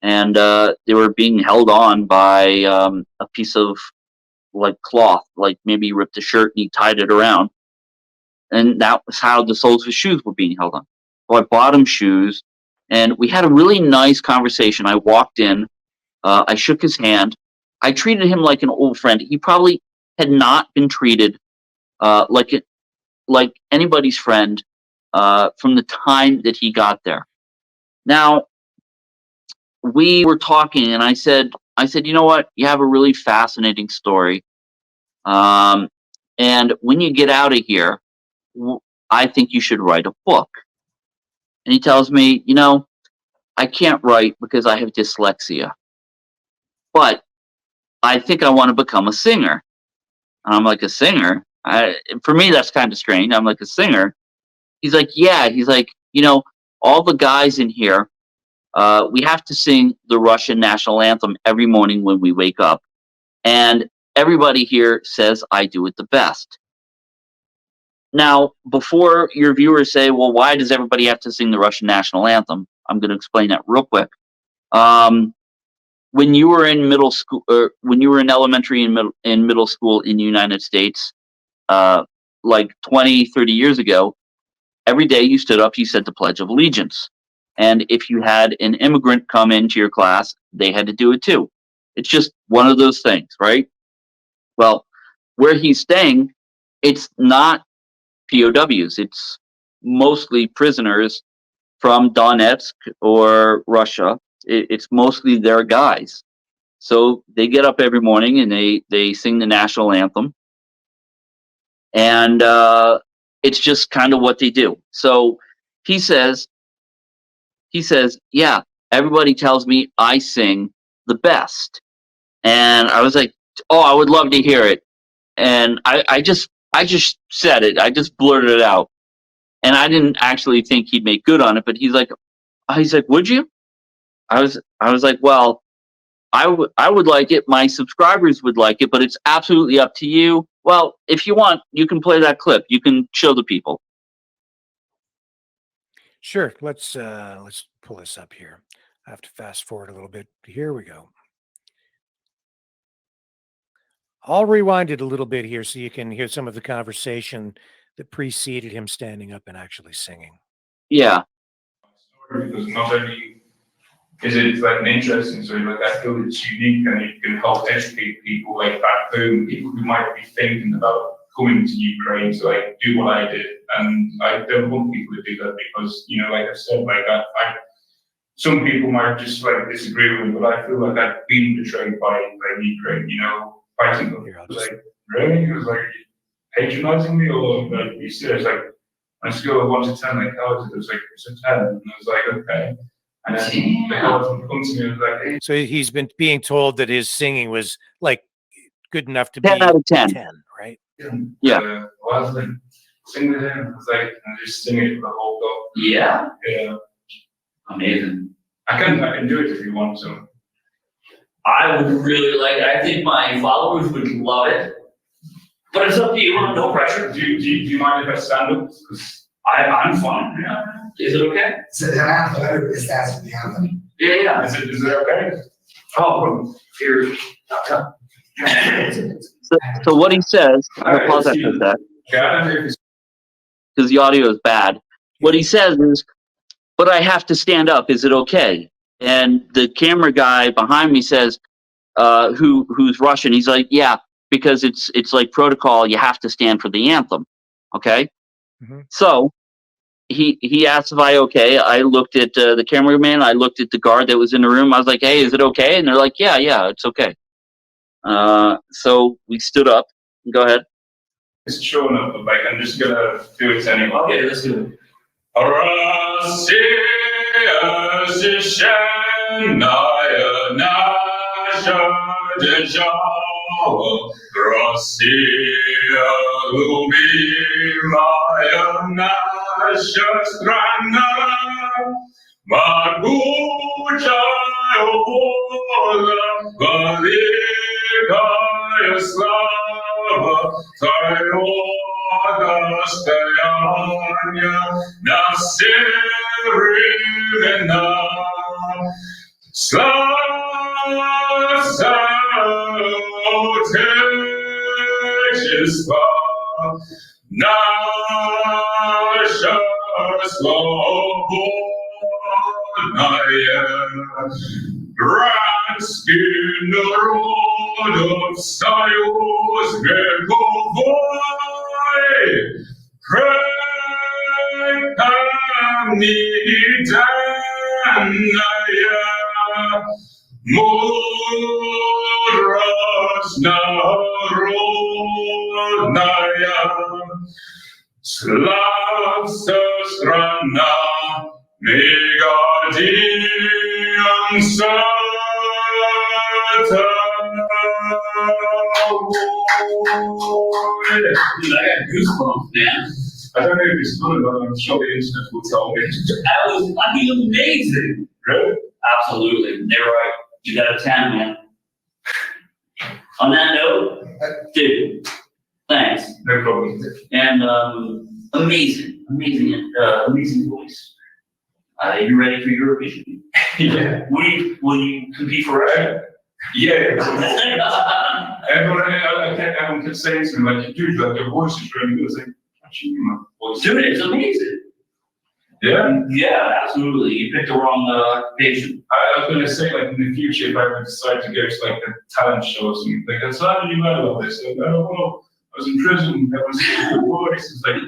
and they were being held on by a piece of like cloth, like maybe he ripped a shirt and he tied it around, and that was how the soles of his shoes were being held on. So I bought him shoes, and we had a really nice conversation. I walked in, I shook his hand, I treated him like an old friend. He probably had not been treated like anybody's friend from the time that he got there. Now, we were talking, and I said, you know what? You have a really fascinating story. And when you get out of here, I think you should write a book. And he tells me, I can't write because I have dyslexia, but I think I want to become a singer. And I'm like, a singer? For me, that's kind of strange. I'm like, a singer? He's like, yeah. He's like, all the guys in here, we have to sing the Russian national anthem every morning when we wake up. And everybody here says I do it the best. Now, before your viewers say, well, why does everybody have to sing the Russian national anthem? I'm going to explain that real quick. When you were in middle school, or when you were in elementary and middle school in the United States, like 20, 30 years ago, every day you stood up, you said the Pledge of Allegiance. And if you had an immigrant come into your class, they had to do it too. It's just one of those things, right? Well, where he's staying, it's not POWs. It's mostly prisoners from Donetsk or Russia. It's mostly their guys. So they get up every morning and they sing the national anthem. And it's just kind of what they do. So he says, yeah, everybody tells me I sing the best. And I was like, oh, I would love to hear it. And I just said it. I just blurted it out. And I didn't actually think he'd make good on it, but he's like, would you? I was like, well, I would like it. My subscribers would like it, but it's absolutely up to you. Well, if you want, you can play that clip. You can show the people. Sure. Let's pull this up here. I have to fast forward a little bit. Here we go. I'll rewind it a little bit here so you can hear some of the conversation that preceded him standing up and actually singing. Yeah. Because not only is it like an interesting story, like I feel it's unique and it can help educate people like back home, people who might be thinking about coming to Ukraine to like do what I did. And I don't want people to do that because, you know, like I said, like some people might just like disagree with me, but I feel like I've been betrayed by Ukraine, you know, fighting them. It was like, really? It was like patronizing me or like, you serious? Like, on a scale of 1 to 10, like, how is it? It was like, it's a 10. And I was like, okay. And then the girl would come to me and was like, hey. So he's been being told that his singing was like good enough to 10 be out of 10. 10, right? Yeah. Well, I was like, sing with him. I was like, and just sing it for the whole dog. Yeah. Yeah. Amazing. I can do it if you want to. I would really like it. I think my followers would love it. But it's up to you. No pressure. Do you mind if I stand up? Because I'm fine. Yeah. Is it okay? So the anthem is that's the anthem. Yeah. is it okay? Oh, here. So what he says, I'll pause after that Yeah. because the audio is bad. What he says is, but I have to stand up. Is it okay? And the camera guy behind me says, who's Russian? He's like, yeah, because it's like protocol. You have to stand for the anthem. Okay. Mm-hmm. So he asked if I okay. I looked at the cameraman. I looked at the guard that was in the room. I was like, hey, is it okay? And they're like, yeah, it's okay. So we stood up. Go ahead. It's showing up, but like I'm just gonna do it anyway. Okay, let's do it. Россия священная наша держава, Россия любимая наша страна, могучая воля, великая слава, тайна стояния на все времена. Слава Отечества, наша свободная. Братским народом союз вековой, преданная, мудрость народная. Славься, страна, мы гордимся тобой. Dude, I got goosebumps, man. I don't know if it's good, but I'm sure the internet will tell me. That was fucking amazing. Really? Absolutely. They were right. You got a 10, man. On that note, dude, thanks. No problem. And amazing voice. You ready for Eurovision? Yeah. Will you compete for Russia? Yeah. Everyone kept saying to me, like, dude, like, your voice is really good. I was like, actually, my voice. Dude, it's amazing. Yeah? Yeah, absolutely. You picked the wrong occupation. I was going to say, like, in the future, if I ever decide to go to, like, a talent show or something, like, so how did you know about this? Like, oh, well, I was in prison, I was a good voice. It's like,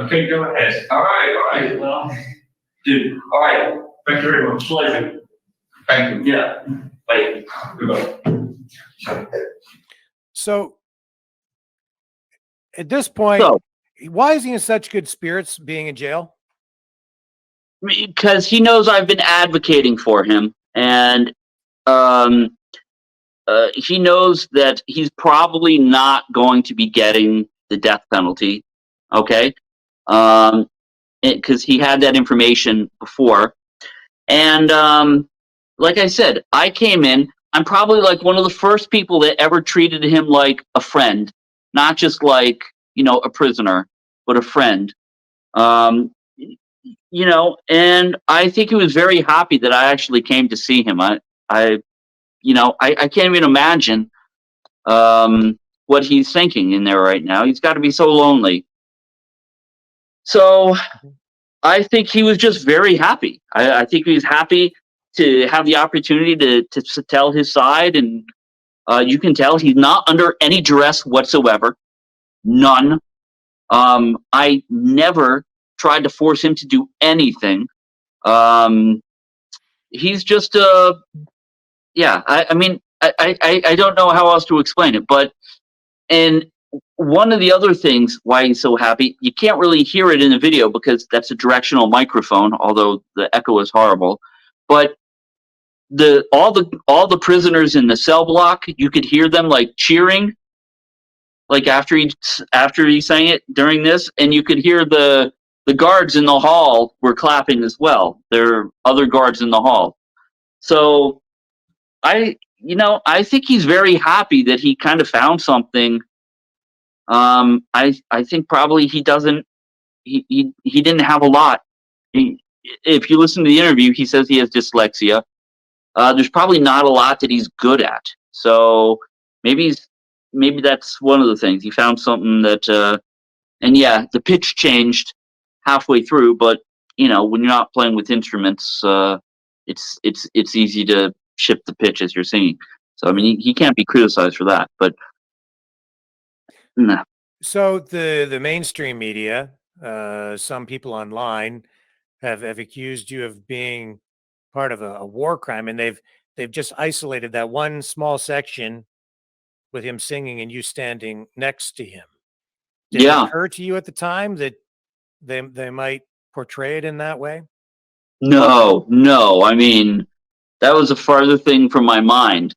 okay, go ahead. All right. Well, dude, all right. Thank you very much. Pleasure. Thank you. Yeah. Bye. Goodbye. So at this point, why is he in such good spirits being in jail? Because he knows I've been advocating for him, and he knows that he's probably not going to be getting the death penalty. Okay, because he had that information before, and like I said, I came in. I'm probably like one of the first people that ever treated him like a friend, not just like, a prisoner, but a friend. And I think he was very happy that I actually came to see him. I can't even imagine what he's thinking in there right now. He's got to be so lonely. So I think he was just very happy. I think he was happy to have the opportunity to tell his side, and you can tell he's not under any duress whatsoever. None. I never tried to force him to do anything. He's just yeah. I mean, I don't know how else to explain it, but and one of the other things why he's so happy, you can't really hear it in the video because that's a directional microphone, although the echo is horrible. But all the prisoners in the cell block, you could hear them like cheering, like after he sang it during this, and you could hear the guards in the hall were clapping as well. There are other guards in the hall. So I think he's very happy that he kind of found something. I think probably he didn't have a lot. If you listen to the interview, he says he has dyslexia. There's probably not a lot that he's good at. So maybe that's one of the things. He found something that, and yeah, the pitch changed halfway through, but when you're not playing with instruments, it's easy to shift the pitch as you're singing. So I mean, he can't be criticized for that. But nah. So the mainstream media, some people online have accused you of being part of a war crime, and they've just isolated that one small section with him singing and you standing next to him. Did it occur to you at the time that they might portray it in that way? No. I mean, that was a farther thing from my mind.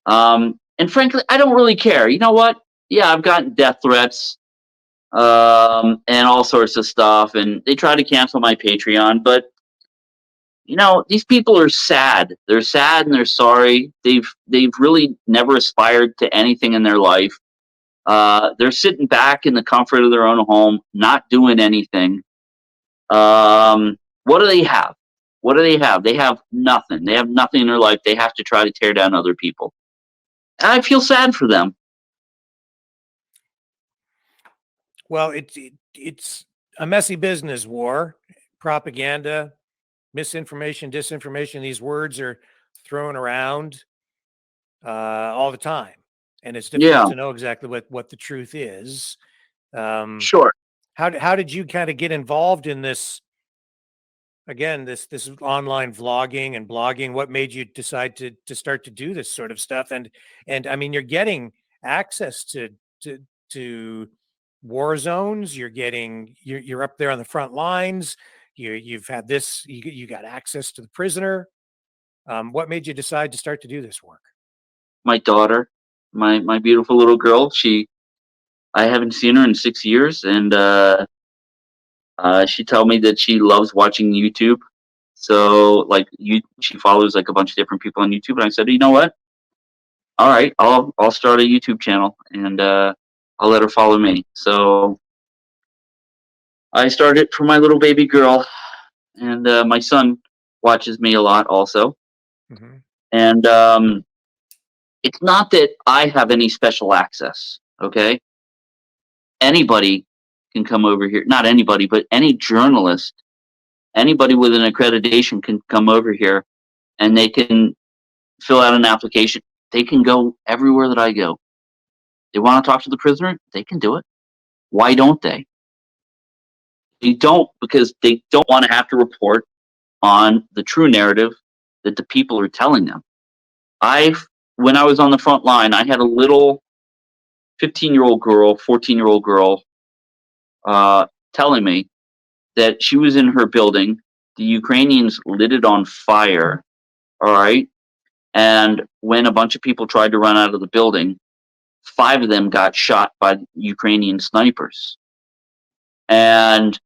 And frankly, I don't really care. You know what? Yeah, I've gotten death threats, and all sorts of stuff, and they try to cancel my Patreon, but these people are sad. They're sad and they're sorry. They've really never aspired to anything in their life. They're sitting back in the comfort of their own home, not doing anything. What do they have? What do they have? They have nothing. They have nothing in their life. They have to try to tear down other people. And I feel sad for them. Well, it's a messy business, war, propaganda, misinformation, disinformation. These words are thrown around all the time, and it's difficult to know exactly what the truth is. Sure. How did you kind of get involved in this? Again, this online vlogging and blogging. What made you decide to start to do this sort of stuff? And I mean, you're getting access to war zones. You're up there on the front lines. You've had this. You got access to the prisoner. What made you decide to start to do this work? My daughter, my beautiful little girl. I haven't seen her in 6 years, and she told me that she loves watching YouTube. So she follows like a bunch of different people on YouTube, and I said, you know what? All right, I'll start a YouTube channel, and I'll let her follow me. So I started for my little baby girl, and my son watches me a lot also. Mm-hmm. And it's not that I have any special access, okay? Anybody can come over here. Not anybody, but any journalist, anybody with an accreditation can come over here, and they can fill out an application. They can go everywhere that I go. They want to talk to the prisoner? They can do it. Why don't they? They don't, because they don't want to have to report on the true narrative that the people are telling them. When I was on the front line, I had a little 15-year-old girl, 14-year-old girl, telling me that she was in her building. The Ukrainians lit it on fire. All right. And when a bunch of people tried to run out of the building, 5 of them got shot by Ukrainian snipers. And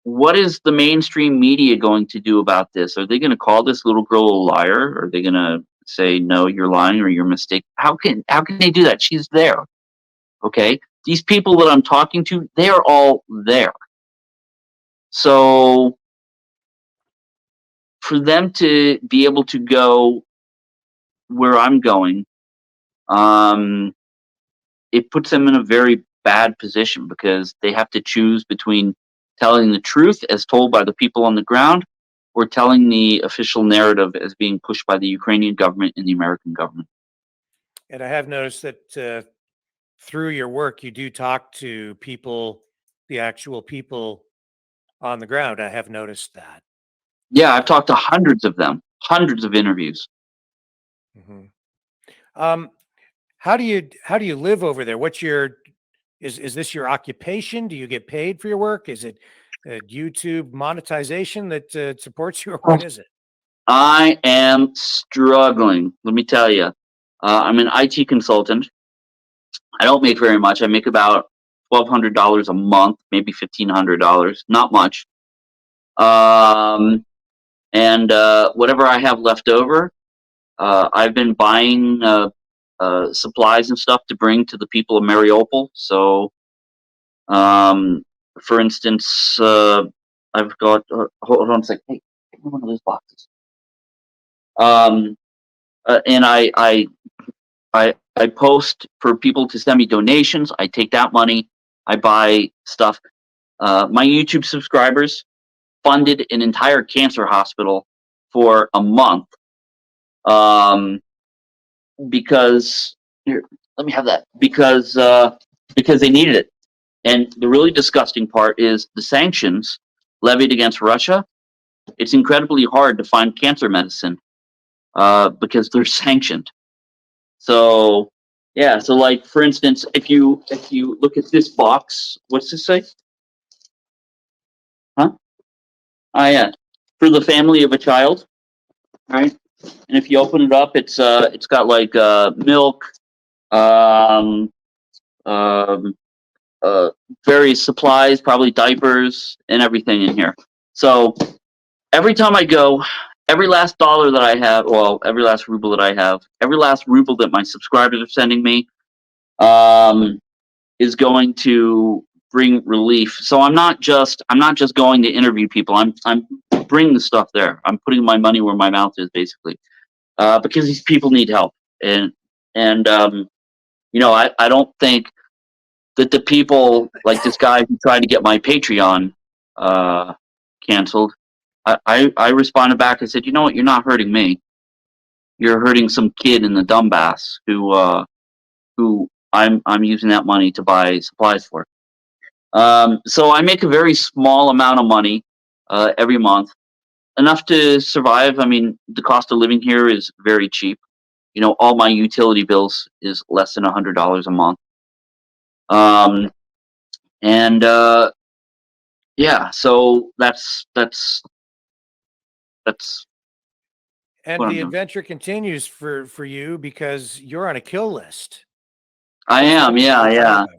what is the mainstream media going to do about this? Are they going to call this little girl a liar? Are they going to say, no, you're lying or you're mistaken? How can they do that? She's there. Okay. These people that I'm talking to, they are all there. So for them to be able to go where I'm going it puts them in a very bad position because they have to choose between telling the truth as told by the people on the ground or telling the official narrative as being pushed by the Ukrainian government and the American government. And I have noticed that through your work, you do talk to people, the actual people on the ground. I have noticed that. Yeah, I've talked to hundreds of them, hundreds of interviews. Mm-hmm. How do you live over there? What's your is this your occupation? Do you get paid for your work? Is it YouTube monetization that supports you, or what is it? I am struggling. Let me tell you, I'm an IT consultant. I don't make very much. I make about $1,200 a month, maybe $1,500. Not much. And whatever I have left over, I've been buying supplies and stuff to bring to the people of Mariupol. So, for instance, I've got. Hold on a second. Hey, give me one of those boxes. And I post for people to send me donations. I take that money. I buy stuff. My YouTube subscribers funded an entire cancer hospital for a month. Because here, let me have that. Because they needed it. And the really disgusting part is the sanctions levied against Russia. It's incredibly hard to find cancer medicine because they're sanctioned. So yeah, so like for instance, if you look at this box, what's this say? Huh? Oh yeah, for the family of a child, right? And if you open it up, it's got like milk, um, um, various supplies, probably diapers and everything in here. So every time I go, every last dollar that I have, well, every last ruble that I have, every last ruble that my subscribers are sending me, is going to bring relief. So I'm not just going to interview people. I'm bringing the stuff there. I'm putting my money where my mouth is, basically, because these people need help. And you know, I don't think that the people like this guy who tried to get my Patreon canceled. I responded back. I said, you know what? You're not hurting me. You're hurting some kid in the Donbass who I'm using that money to buy supplies for. So I make a very small amount of money every month, enough to survive. I mean, the cost of living here is very cheap. You know, all my utility bills is less than $100 a month. And yeah, so that's And what I'm the doing. adventure continues for you because you're on a kill list. I am, yeah, What's that yeah. about?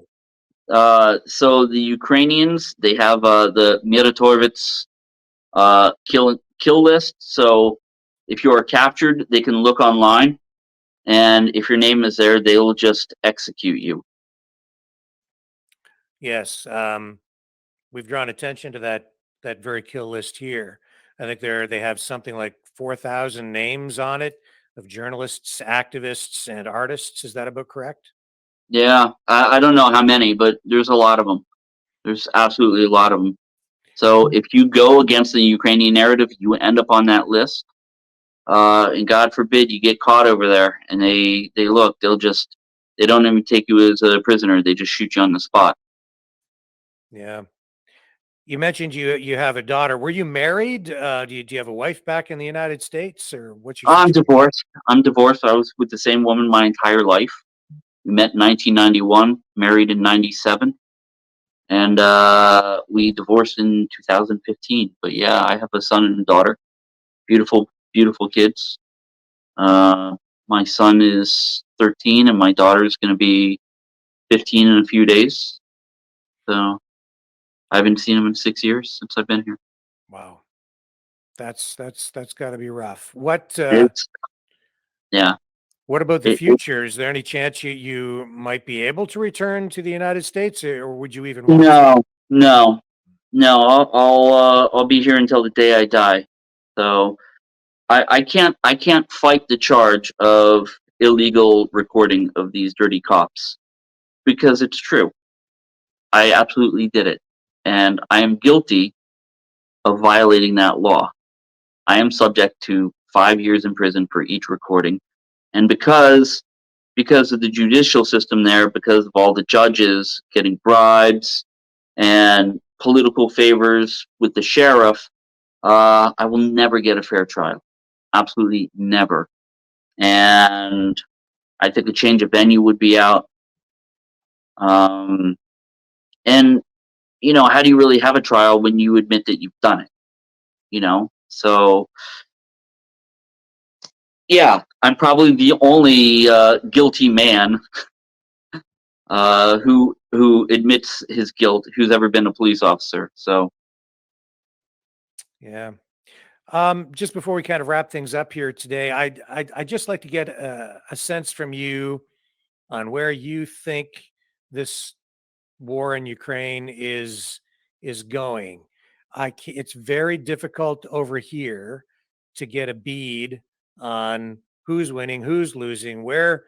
So the Ukrainians, they have the Miratovets kill list. So if you are captured, they can look online, and if your name is there, they will just execute you. Yes, we've drawn attention to that very kill list here. I think they have something like 4,000 names on it of journalists, activists, and artists. Is that about correct? Yeah, I don't know how many, but there's a lot of them. There's absolutely a lot of them. So if you go against the Ukrainian narrative, you end up on that list. And God forbid you get caught over there, and they don't even take you as a prisoner. They just shoot you on the spot. Yeah. You mentioned you have a daughter. Were you married? Do you have a wife back in the United States, or what's your I'm situation? divorced. I was with the same woman my entire life. We met in 1991, married in 97, and we divorced in 2015. But yeah, I have a son and a daughter. Beautiful, beautiful kids. My son is 13, and my daughter is going to be 15 in a few days. So I haven't seen him in 6 years since I've been here. Wow, that's got to be rough. What Yeah. What about the It- future? Is there any chance you might be able to return to the United States, or would you even want to? No. I'll be here until the day I die. So I can't fight the charge of illegal recording of these dirty cops because it's true. I absolutely did it, and I am guilty of violating that law. I am subject to 5 years in prison for each recording, and because of the judicial system there, because of all the judges getting bribes and political favors with the sheriff, I will never get a fair trial. Absolutely never. And I think a change of venue would be out. And, you know, how do you really have a trial when you admit that you've done it? You know? So, yeah, I'm probably the only guilty man who admits his guilt who's ever been a police officer. So, Yeah. Just before we kind of wrap things up here today, I'd just like to get a sense from you on where you think this war in Ukraine is going. It's very difficult over here to get a bead on who's winning, who's losing, where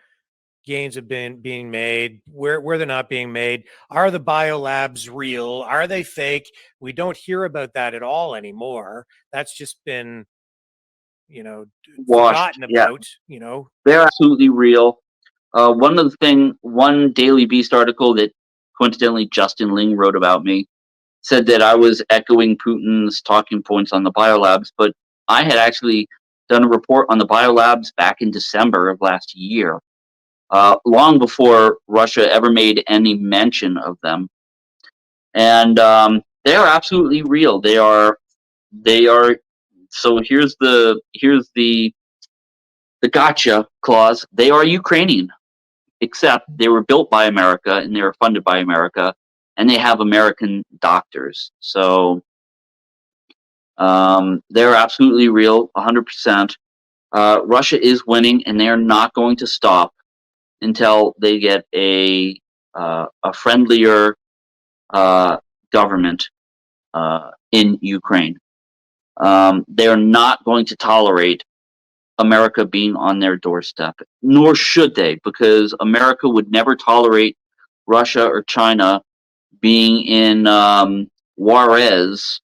gains have been being made, where they're not being made. Are the biolabs real? Are they fake? We don't hear about that at all anymore. That's just been, you know, washed. forgotten Yeah, about, you know. they're absolutely real. One Daily Beast article that coincidentally Justin Ling wrote about me said that I was echoing Putin's talking points on the biolabs, but I had actually done a report on the biolabs back in December of last year, long before Russia ever made any mention of them. And they are absolutely real. They are. So here's the gotcha clause. They are Ukrainian, except they were built by America and they were funded by America, and they have American doctors. So they're absolutely real, 100%. Russia is winning, and they are not going to stop until they get a friendlier government in Ukraine. They are not going to tolerate America being on their doorstep, nor should they, because America would never tolerate Russia or China being in Juarez,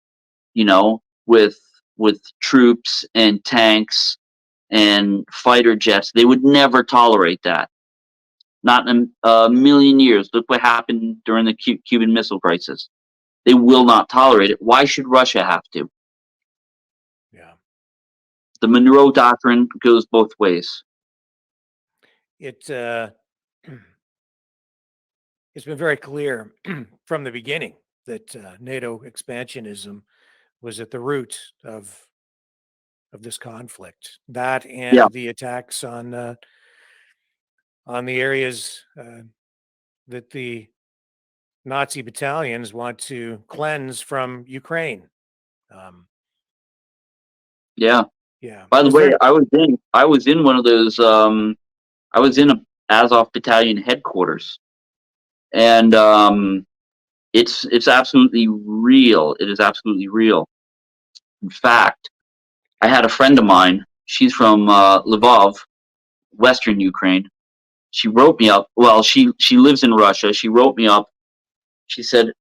you know, with troops and tanks and fighter jets. They would never tolerate that. Not in a million years. Look what happened during the Cuban Missile Crisis. They will not tolerate it. Why should Russia have to? Yeah. The Monroe Doctrine goes both ways. It's been very clear from the beginning that NATO expansionism was at the root of this conflict. That and the attacks on the areas that the Nazi battalions want to cleanse from Ukraine. Yeah. Yeah. By the way, I was in one of those. I was in a Azov battalion headquarters, and it's absolutely real. It is absolutely real. In fact, I had a friend of mine. She's from Lvov, Western Ukraine. She wrote me up. Well, she lives in Russia. She wrote me up. She said,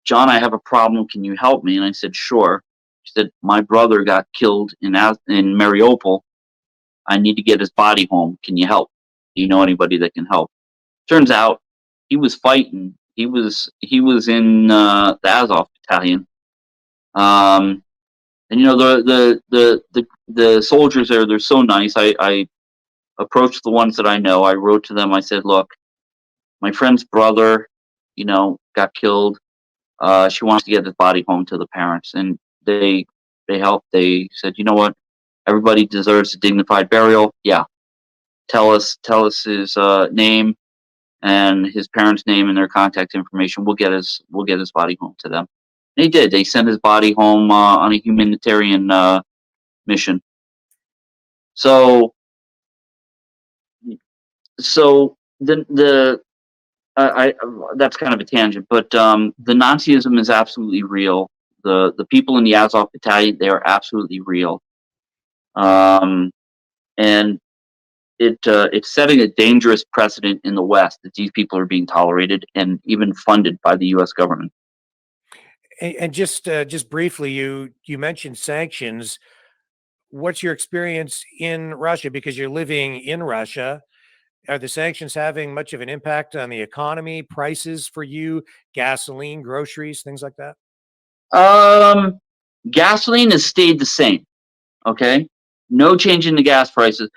"John, I have a problem. Can you help me?" And I said, "Sure." She said, "My brother got killed in Mariupol. I need to get his body home. Can you help? Do you know anybody that can help?" Turns out he was fighting. He was in the Azov battalion. And you know the soldiers there, they're so nice. I approached the ones that I know. I wrote to them. I said, "Look, my friend's brother, you know, got killed. She wants to get his body home to the parents." And they helped. They said, "You know what? Everybody deserves a dignified burial. Yeah, tell us his name and his parents' name and their contact information. We'll get his body home to them." And they did. They sent his body home on a humanitarian mission. So that's kind of a tangent, but the Nazism is absolutely real. The people in the Azov battalion, they are absolutely real. And it's setting a dangerous precedent in the West that these people are being tolerated and even funded by the U.S. government. And just briefly, you mentioned sanctions. What's your experience in Russia? Because you're living in Russia. Are the sanctions having much of an impact on the economy, prices for you, gasoline, groceries, things like that? Gasoline has stayed the same. Okay, no change in the gas prices.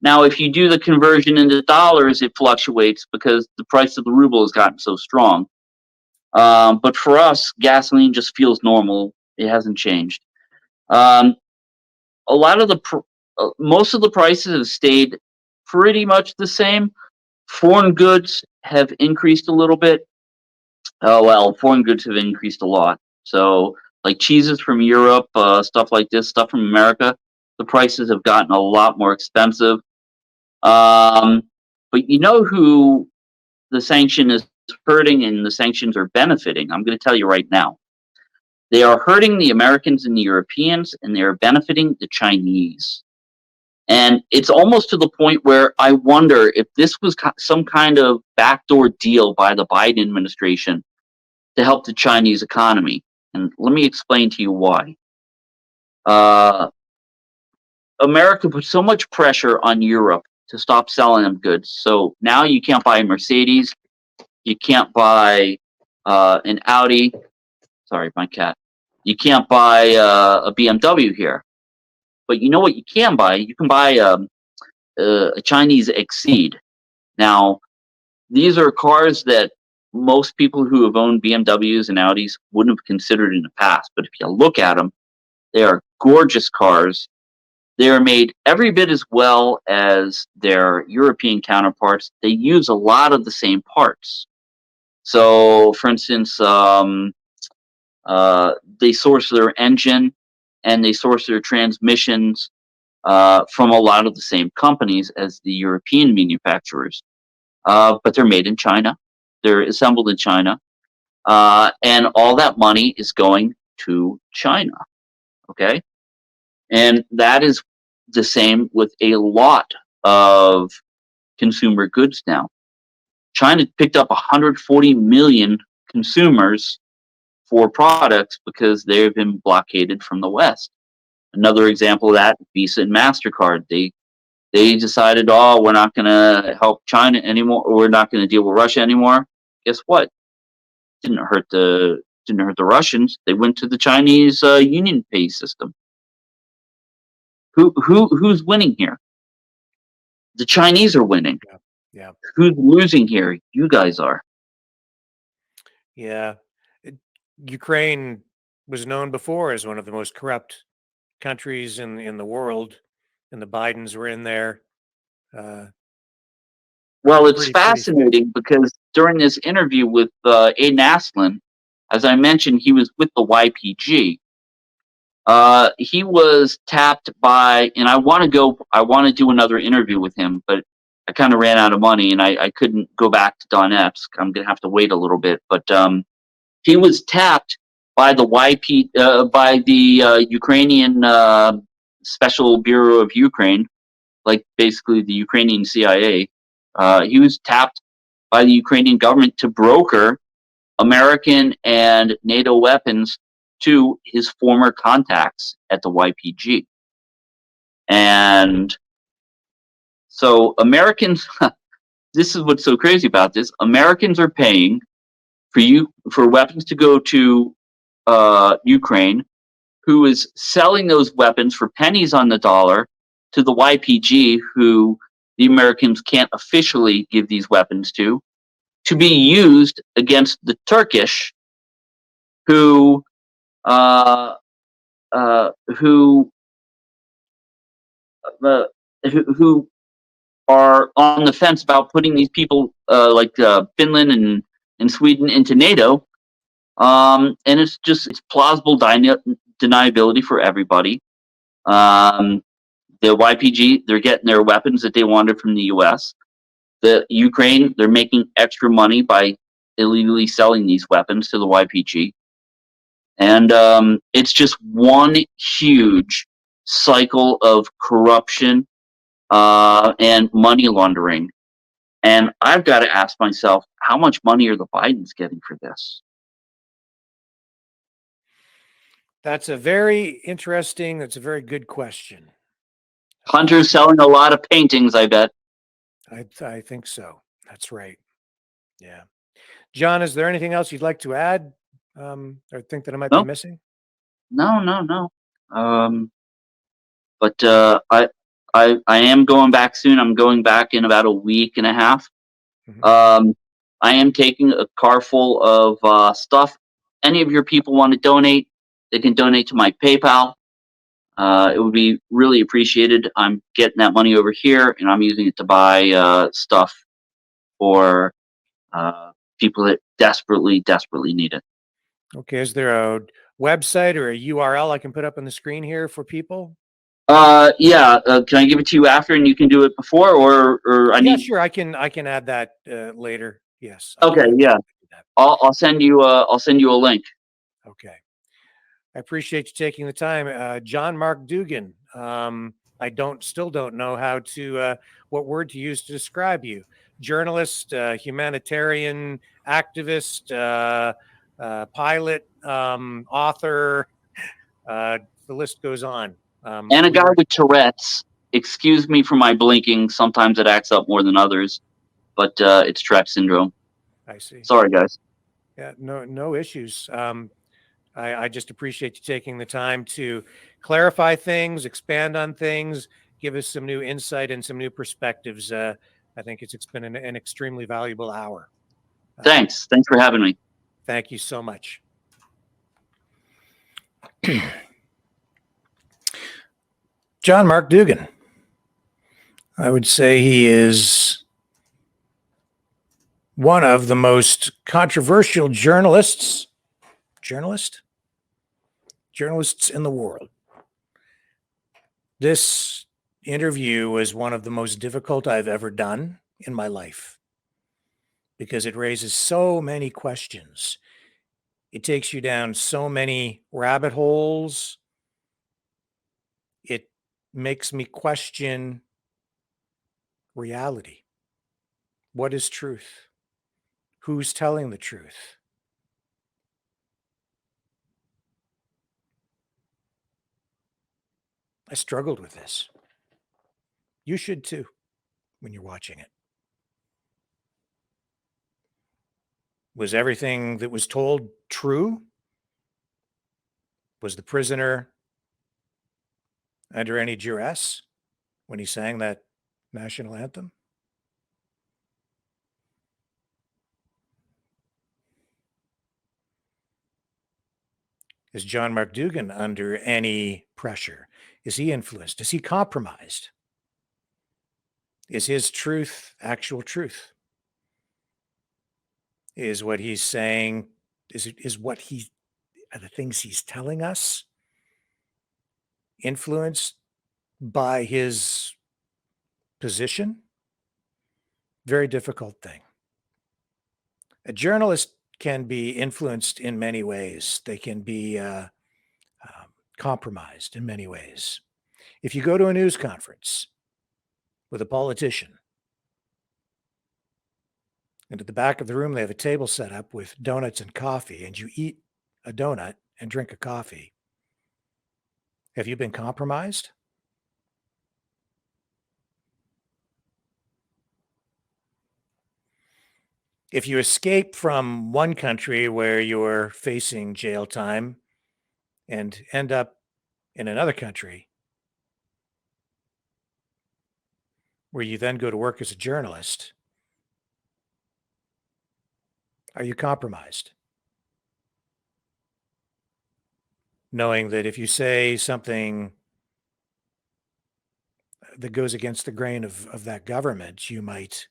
Now, if you do the conversion into dollars, it fluctuates because the price of the ruble has gotten so strong. But for us, gasoline just feels normal. It hasn't changed. A lot of most of the prices have stayed pretty much the same. Foreign goods have increased a little bit. Well, foreign goods have increased a lot. So, like cheeses from Europe, stuff like this, stuff from America, the prices have gotten a lot more expensive. But you know who the sanction is hurting and the sanctions are benefiting? I'm going to tell you right now. They are hurting the Americans and the Europeans, and they are benefiting the Chinese. And it's almost to the point where I wonder if this was some kind of backdoor deal by the Biden administration to help the Chinese economy. And let me explain to you why. America put so much pressure on Europe to stop selling them goods. So now you can't buy a Mercedes, you can't buy an Audi. Sorry, my cat. You can't buy a BMW here. But you know what you can buy? You can buy a Chinese Exceed. Now, these are cars that most people who have owned BMWs and Audis wouldn't have considered in the past. But if you look at them, they are gorgeous cars. They are made every bit as well as their European counterparts. They use a lot of the same parts. So, for instance, they source their engine and they source their transmissions from a lot of the same companies as the European manufacturers. But they're made in China. They're assembled in China. And all that money is going to China. Okay? And that is the same with a lot of consumer goods now. China picked up 140 million consumers for products because they've been blockaded from the West. Another example of that, Visa and MasterCard. They decided, oh, we're not going to help China anymore, or we're not going to deal with Russia anymore. Guess what? Didn't hurt the Russians. They went to the Chinese Union Pay system. Who's winning here? The Chinese are winning. Yeah. Who's losing here? You guys are. Yeah. Ukraine was known before as one of the most corrupt countries in the world, and the Bidens were in there. Well, it's fascinating because during this interview with Aidin Aislin, as I mentioned, he was with the YPG. He was tapped by, and I want to do another interview with him, but I kind of ran out of money and I couldn't go back to Donetsk. I'm going to have to wait a little bit, but he was tapped by the Ukrainian Special Bureau of Ukraine, like basically the Ukrainian CIA. He was tapped by the Ukrainian government to broker American and NATO weapons to his former contacts at the YPG. And so Americans, this is what's so crazy about this. Americans are paying for weapons to go to Ukraine, who is selling those weapons for pennies on the dollar to the YPG, who the Americans can't officially give these weapons to be used against the Turkish, who are on the fence about putting these people like Finland and Sweden into NATO. And it's plausible deniability for everybody. The YPG, they're getting their weapons that they wanted from the U.S. The Ukraine, they're making extra money by illegally selling these weapons to the YPG. And it's just one huge cycle of corruption and money laundering. And I've got to ask myself, how much money are the Bidens getting for this? That's a very interesting, that's a very good question. Hunter's selling a lot of paintings, I bet. I think so. That's right. Yeah. John, is there anything else you'd like to add? Or think that I might be missing? No. But I am going back soon. I'm going back in about a week and a half. I am taking a car full of stuff. Any of your people want to donate, they can donate to my PayPal. It would be really appreciated. I'm getting that money over here, and I'm using it to buy stuff for people that desperately need it. Okay. Is there a website or a URL I can put up on the screen here for people? Yeah. Can I give it to you after, and you can do it before, or I need? Sure. I can add that later. Yes. Okay. Yeah. I'll send you a link. Okay. I appreciate you taking the time. John Mark Dougan. I still don't know how to, what word to use to describe you. Journalist, humanitarian activist, pilot, author, the list goes on. And a guy with Tourette's. Excuse me for my blinking. Sometimes it acts up more than others, but it's Tourette syndrome. I see. Sorry, guys. Yeah, no issues. I just appreciate you taking the time to clarify things, expand on things, give us some new insight and some new perspectives. I think it's been an extremely valuable hour. Thanks for having me. Thank you so much. John Mark Dougan. I would say he is one of the most controversial journalists in the world. This interview was one of the most difficult I've ever done in my life because it raises so many questions. It takes you down so many rabbit holes. It makes me question reality. What is truth? Who's telling the truth? I struggled with this. You should too when you're watching it. Was everything that was told true? Was the prisoner under any duress when he sang that national anthem? Is John Mark Dougan under any pressure? Is he influenced? Is he compromised? Is his truth actual truth? Is what he's saying, are the things he's telling us influenced by his position? Very difficult thing. A journalist can be influenced in many ways. They can be compromised in many ways. If you go to a news conference with a politician, and at the back of the room, they have a table set up with donuts and coffee, and you eat a donut and drink a coffee. Have you been compromised? If you escape from one country where you're facing jail time and end up in another country where you then go to work as a journalist, are you compromised? Knowing that if you say something that goes against the grain of that government, you might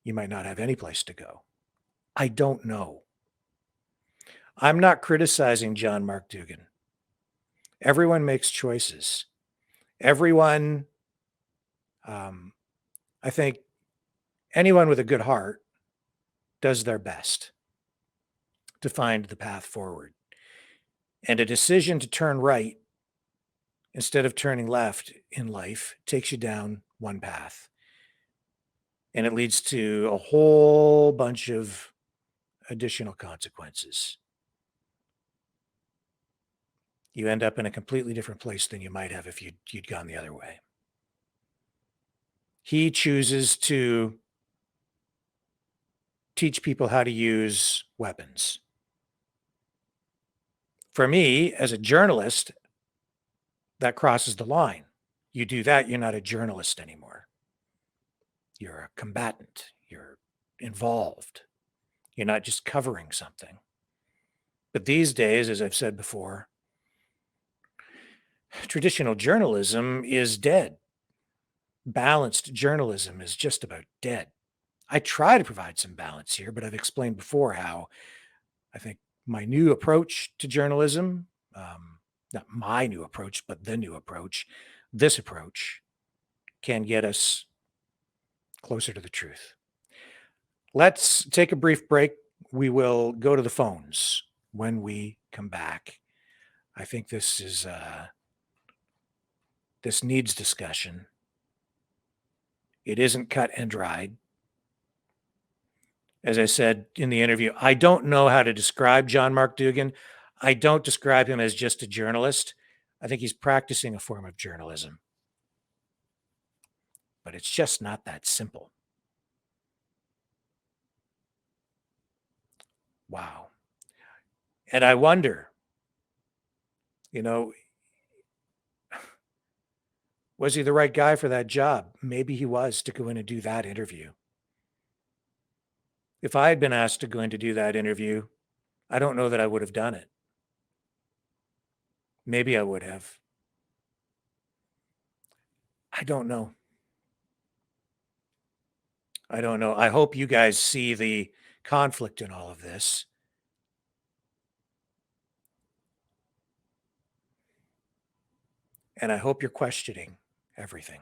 not have any place to go. I don't know. I'm not criticizing John Mark Dougan. Everyone makes choices. Everyone, I think anyone with a good heart does their best to find the path forward. And a decision to turn right instead of turning left in life, takes you down one path. And it leads to a whole bunch of additional consequences. You end up in a completely different place than you might have if you'd gone the other way. He chooses to teach people how to use weapons. For me, as a journalist, that crosses the line. You do that, you're not a journalist anymore. You're a combatant. You're involved. You're not just covering something. But these days, as I've said before, traditional journalism is dead. Balanced journalism is just about dead. I try to provide some balance here, but I've explained before how I think my new approach to journalism, not my new approach, but the new approach, this approach can get us closer to the truth. Let's take a brief break. We will go to the phones when we come back. I think this needs discussion. It isn't cut and dried. As I said in the interview, I don't know how to describe John Mark Dougan. I don't describe him as just a journalist. I think he's practicing a form of journalism. But it's just not that simple. Wow. And I wonder, was he the right guy for that job? Maybe he was, to go in and do that interview. If I had been asked to go in to do that interview, I don't know that I would have done it. Maybe I would have. I don't know. I hope you guys see the conflict in all of this. And I hope you're questioning everything.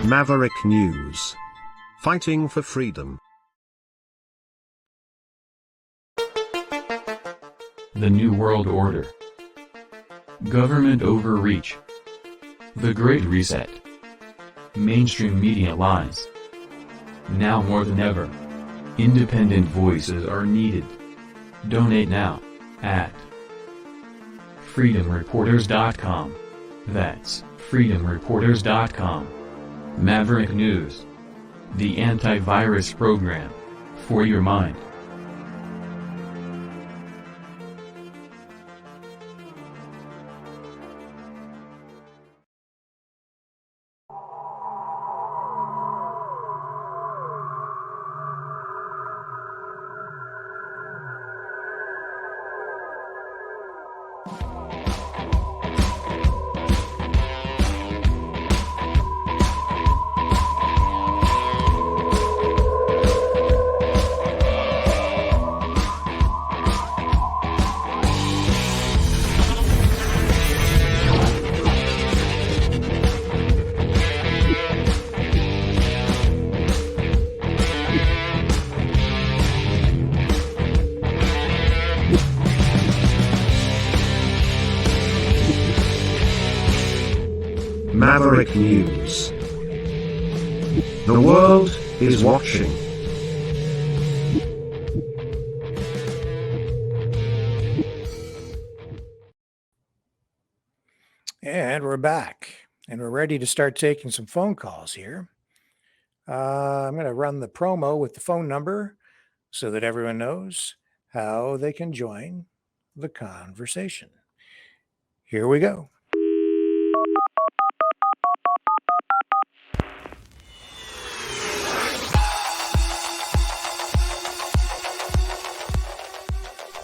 Maverick News. Fighting for freedom. The New World Order. Government overreach. The Great Reset. Mainstream media lies. Now more than ever, independent voices are needed. Donate now at freedomreporters.com. That's freedomreporters.com. Maverick News. The antivirus program for your mind. Maverick News. The world is watching. And we're back, and we're ready to start taking some phone calls here. I'm going to run the promo with the phone number so that everyone knows how they can join the conversation. Here we go.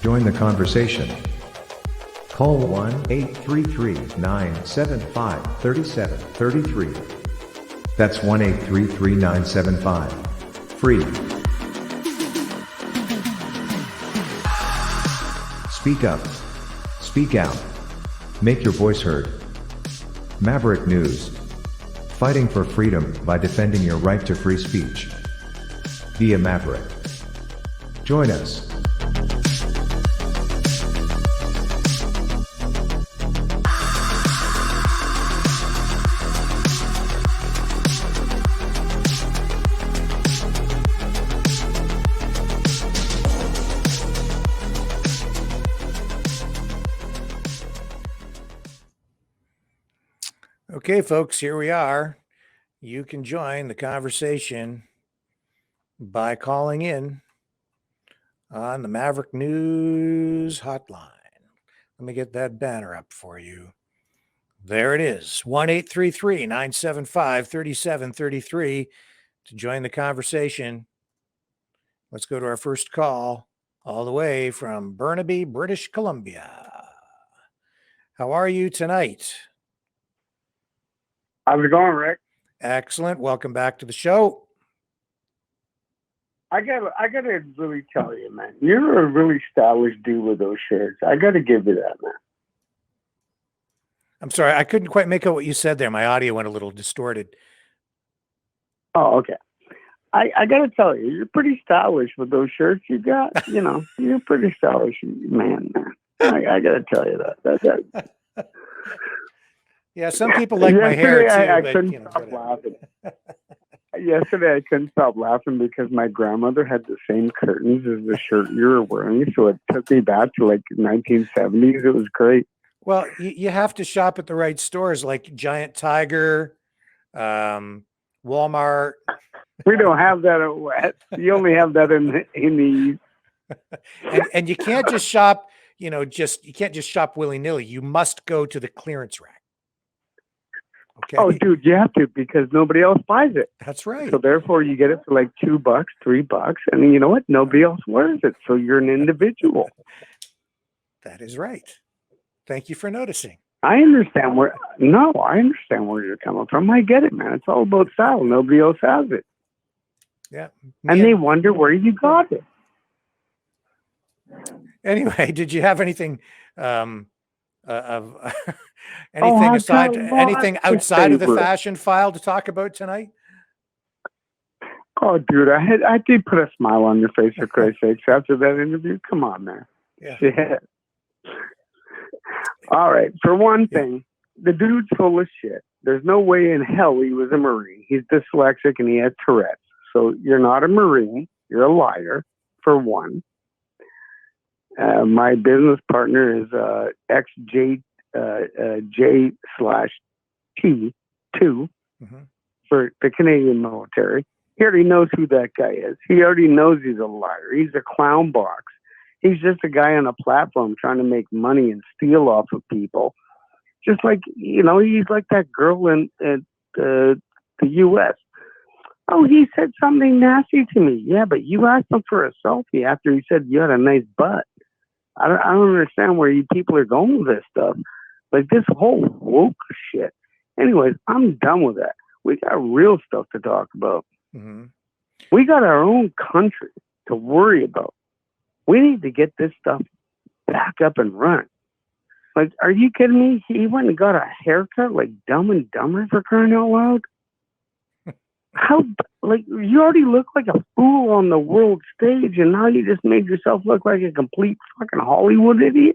Join the conversation. Call 1-833-975-3733. That's 1-833-975-FREE. Speak up. Speak out. Make your voice heard. Maverick News. Fighting for freedom by defending your right to free speech. Be a maverick. Join us. Okay, folks, here we are. You can join the conversation by calling in on the Maverick News hotline. Let me get that banner up for you. There it is, 1-833-975-3733 to join the conversation. Let's go to our first call, all the way from Burnaby, British Columbia. How are you tonight? How's it going, Rick? Excellent. Welcome back to the show. I gotta really tell you, man, you're a really stylish dude with those shirts. I gotta give you that, man. I'm sorry, I couldn't quite make out what you said there. My audio went a little distorted. Oh, okay. I gotta tell you, you're pretty stylish with those shirts you got. You know, you're pretty stylish, man. I gotta tell you that. Yeah, some people like my hair too. I but, couldn't stop laughing. Yesterday, I couldn't stop laughing because my grandmother had the same curtains as the shirt you were wearing. So it took me back to like 1970s. It was great. Well, you have to shop at the right stores like Giant Tiger, Walmart. We don't have that at West. You only have that in the East. and you can't just shop, you can't just shop willy-nilly. You must go to the clearance rack. Okay. Oh, dude, you have to because nobody else buys it. That's right. So therefore, you get it for like $2, $3, and you know what? Nobody else wears it. So you're an individual. That is right. Thank you for noticing. I understand where you're coming from. I get it, man. It's all about style. Nobody else has it. Yeah. And they wonder where you got it. Anyway, did you have anything anything outside of the fashion file to talk about tonight? Oh, dude, I did put a smile on your face for Christ's sakes after that interview. Come on, man. Yeah. Shit. All right. For one thing, the dude's full of shit. There's no way in hell he was a Marine. He's dyslexic and he has Tourette's. So you're not a Marine. You're a liar, for one. My business partner is XJ/T2 for the Canadian military. He already knows who that guy is. He already knows he's a liar. He's a clown box. He's just a guy on a platform trying to make money and steal off of people. Just like, he's like that girl in the U.S. Oh, he said something nasty to me. Yeah, but you asked him for a selfie after he said you had a nice butt. I don't understand where you people are going with this stuff. Like this whole woke shit. Anyways, I'm done with that. We got real stuff to talk about. Mm-hmm. We got our own country to worry about. We need to get this stuff back up and running. Like, are you kidding me? He went and got a haircut like Dumb and Dumber, for crying out loud. How, like, you already look like a fool on the world stage, and now you just made yourself look like a complete fucking Hollywood idiot?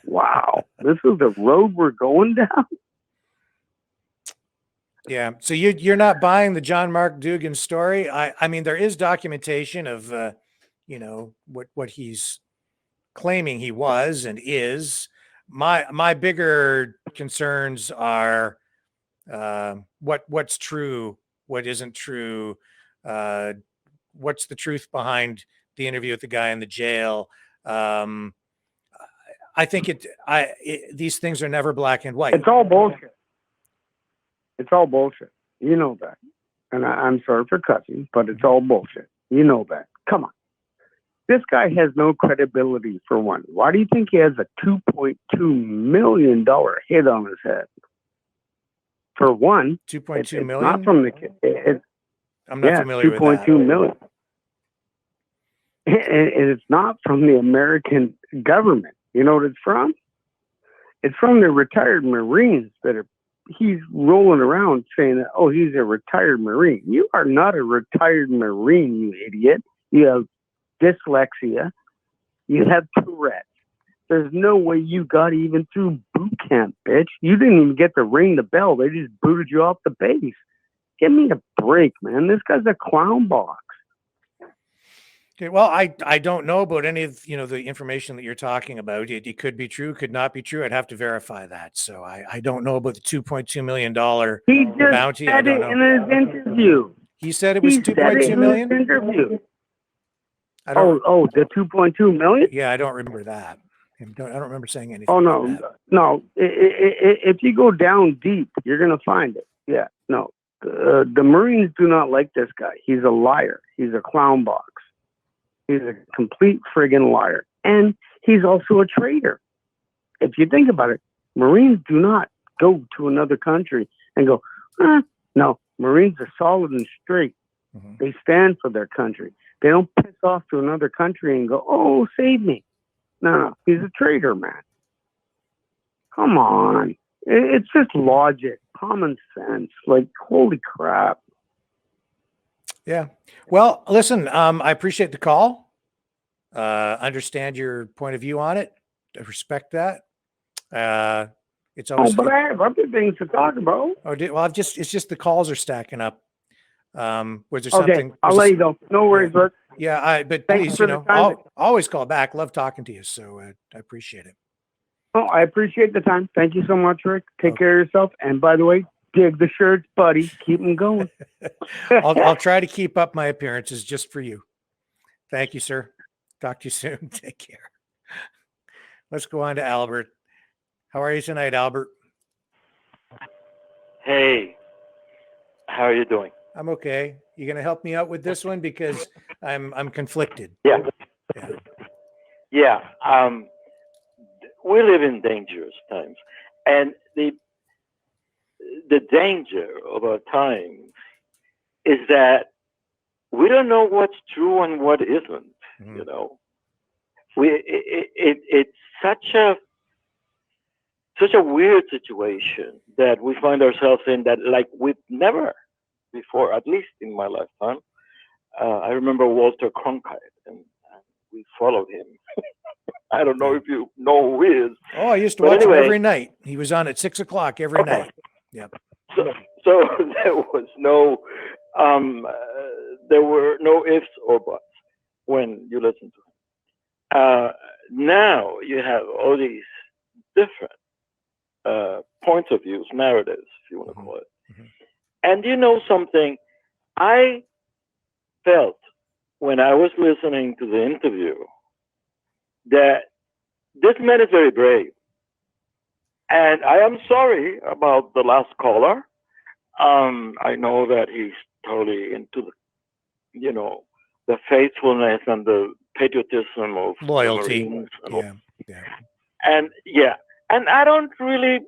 Wow. This is the road we're going down? Yeah. So you're not buying the John Mark Dougan story? I mean, there is documentation of, what he's claiming he was and is. My bigger concerns are what's true, what isn't true, what's the truth behind the interview with the guy in the jail. I think these things are never black and white. It's all bullshit. It's all bullshit. You know that. And I'm sorry for cussing, but it's all bullshit. You know that. Come on. This guy has no credibility, for one. Why do you think he has a $2.2 million hit on his head? For one, 2.2 million. Not from the. I'm not familiar with that. 2.2 million. And it's not from the American government. You know what it's from? It's from the retired Marines he's rolling around saying that, oh, he's a retired Marine. You are not a retired Marine, you idiot. You have dyslexia. You have Tourette's. There's no way you got even through boot camp, bitch. You didn't even get to ring the bell. They just booted you off the base. Give me a break, man. This guy's a clown box. Okay, well, I don't know about any of the information that you're talking about. It could be true, could not be true. I'd have to verify that. So I don't know about the $2.2 million he just bounty. Said I don't it know. in his interview. He said it was 2.2 million. In his interview. I don't. Oh, the 2.2 million. Yeah, I don't remember that. I don't remember saying anything. Oh about no, that. no. If you go down deep, you're gonna find it. Yeah, no. The Marines do not like this guy. He's a liar. He's a clown box. He's a complete friggin' liar. And he's also a traitor. If you think about it, Marines do not go to another country and go, no, Marines are solid and straight. Mm-hmm. They stand for their country. They don't piss off to another country and go, oh, save me. No, he's a traitor, man. Come on. It's just logic, common sense. Like, holy crap. Yeah. Well, listen, I appreciate the call. Understand your point of view on it. I respect that. It's always. But I have other things to talk about. It's just the calls are stacking up. Was there Okay, something? I'll let you go. No worries, Rick. Yeah, but Thanks please, for always call back. Love talking to you. So I appreciate it. Oh, I appreciate the time. Thank you so much, Rick. Take care of yourself. And by the way, dig the shirts, buddy. Keep them going. I'll try to keep up my appearances just for you. Thank you, sir. Talk to you soon. Take care. Let's go on to Albert. How are you tonight, Albert? Hey, how are you doing? I'm okay. You gonna help me out with this one because I'm conflicted. Yeah. Yeah. Yeah. We live in dangerous times, and the danger of our time is that we don't know what's true and what isn't. Mm-hmm. You know, it's such a weird situation that we find ourselves in, that like we've never before, at least in my lifetime. I remember Walter Cronkite, and we followed him. I don't know if you know who he is. Oh, I used to watch him every night. He was on at 6 o'clock every night. Yep. So there was no, there were no ifs or buts when you listen to him. Now you have all these different points of views, narratives, if you want to call it. Mm-hmm. And you know something, I felt when I was listening to the interview that this man is very brave. And I am sorry about the last caller. I know that he's totally into the faithfulness and the patriotism of loyalty. Yeah. And I don't really,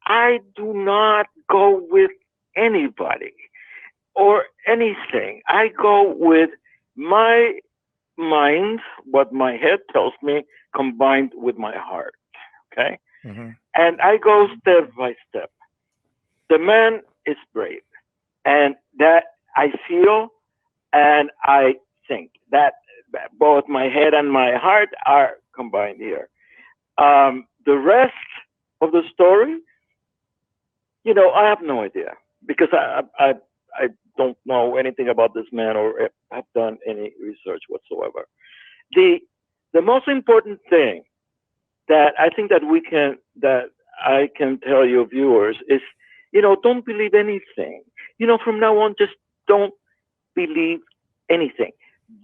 I do not go with anybody or anything. I go with my mind, what my head tells me, combined with my heart. Okay? Mm-hmm. And I go step by step. The man is brave. And that I feel and I think that both my head and my heart are combined here. The rest of the story, I have no idea, because I don't know anything about this man or have done any research whatsoever. The most important thing that I think that I can tell your viewers is, don't believe anything. From now on, just don't believe anything.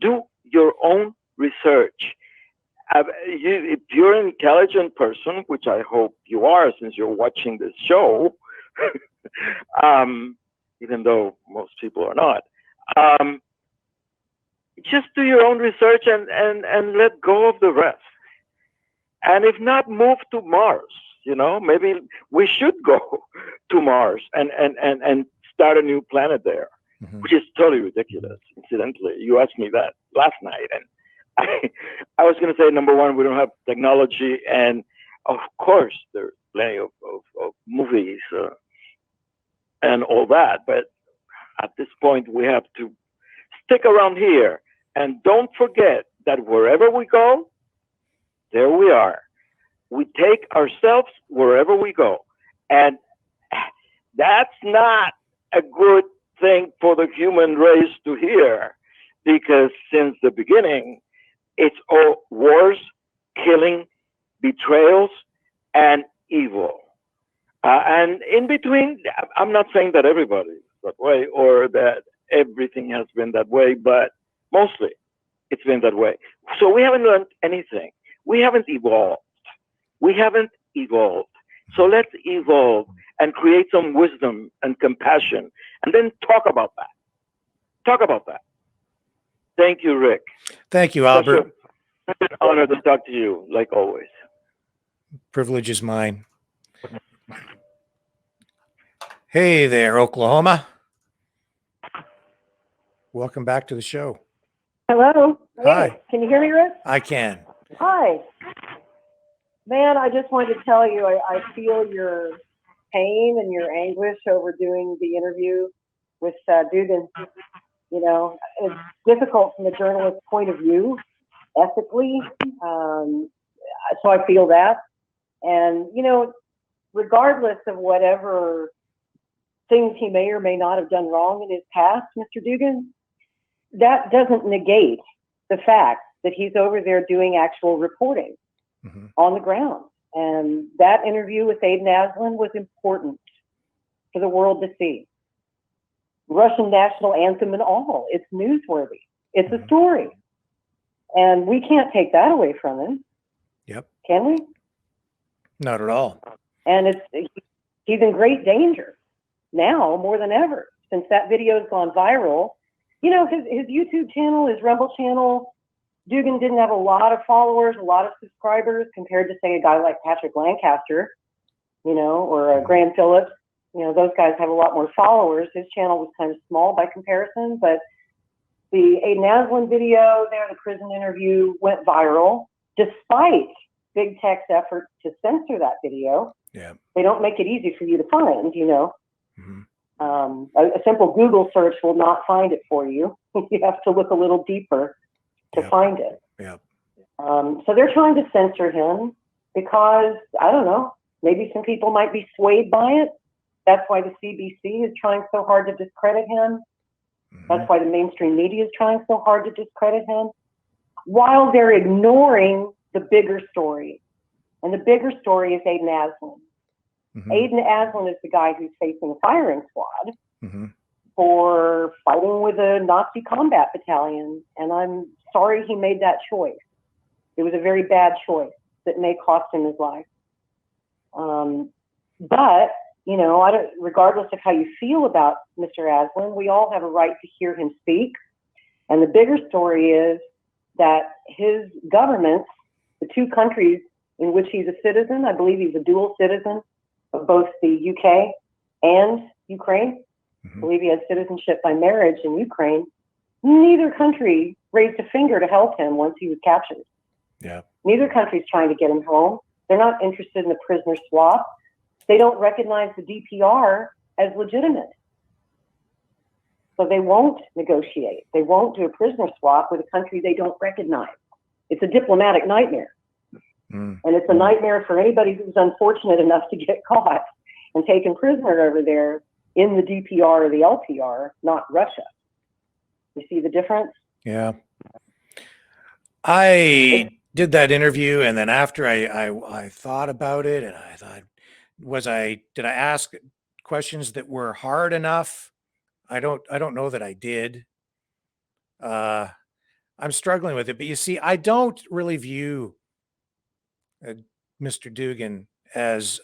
Do your own research. If you're an intelligent person, which I hope you are since you're watching this show, even though most people are not, just do your own research and let go of the rest. And if not, move to Mars. You know, maybe we should go to Mars and start a new planet there, which is totally ridiculous. Incidentally, you asked me that last night, and I was going to say, number one, we don't have technology, and of course there's plenty of movies and all that, but at this point we have to stick around here, and don't forget that wherever we go, there we are. We take ourselves wherever we go, and that's not a good thing for the human race to hear, because since the beginning, it's all wars, killing, betrayals, and evil. And in between, I'm not saying that everybody is that way or that everything has been that way, but mostly it's been that way. So we haven't learned anything. We haven't evolved. We haven't evolved. So let's evolve and create some wisdom and compassion, and then talk about that. Talk about that. Thank you, Rick. Thank you, Albert. Such an honor to talk to you, like always. Privilege is mine. Hey there, Oklahoma. Welcome back to the show. Hello. Hi. Hey, can you hear me, Rick? I can. Hi. Man, I just wanted to tell you, I feel your pain and your anguish over doing the interview with Dougan. You know, it's difficult from a journalist's point of view, ethically. So I feel that. And, you know, regardless of whatever things he may or may not have done wrong in his past, Mr. Dougan, that doesn't negate the fact that he's over there doing actual reporting on the ground. And that interview with Aidin Aislin was important for the world to see. Russian national anthem and all. It's newsworthy. It's a story. And we can't take that away from him. Yep. Can we? Not at all. And he's in great danger now more than ever, since that video has gone viral. You know, his YouTube channel, his Rumble channel, Dougan didn't have a lot of followers, a lot of subscribers compared to, say, a guy like Patrick Lancaster, you know, or Graham Phillips. You know, those guys have a lot more followers. His channel was kind of small by comparison, but the Aidin Aislin video there, the prison interview, went viral despite big tech's effort to censor that video. Yeah. They don't make it easy for you to find, you know. A simple Google search will not find it for you. You have to look a little deeper to find it. Yeah. So they're trying to censor him because, I don't know, maybe some people might be swayed by it. That's why the CBC is trying so hard to discredit him. That's why the mainstream media is trying so hard to discredit him, while they're ignoring the bigger story. And the bigger story is Aidin Aislin. Aidin Aislin is the guy who's facing a firing squad for fighting with a Nazi combat battalion. And I'm sorry he made that choice. It was a very bad choice that may cost him his life. But, you know, regardless of how you feel about Mr. Aislin, we all have a right to hear him speak. And the bigger story is that his governments, the two countries in which he's a citizen, I believe he's a dual citizen of both the UK and Ukraine. I believe he had citizenship by marriage in Ukraine. Neither country raised a finger to help him once he was captured. Yeah. Neither country's trying to get him home. They're not interested in the prisoner swap. They don't recognize the DPR as legitimate. So they won't negotiate. They won't do a prisoner swap with a country they don't recognize. It's a diplomatic nightmare. And it's a nightmare for anybody who's unfortunate enough to get caught and taken prisoner over there in the DPR or the LPR, not Russia. You see the difference? Yeah. I did that interview, and then after I thought about it, and I thought, did I ask questions that were hard enough? I don't know that I did. I'm struggling with it, but you see, I don't really view Mr. Dougan as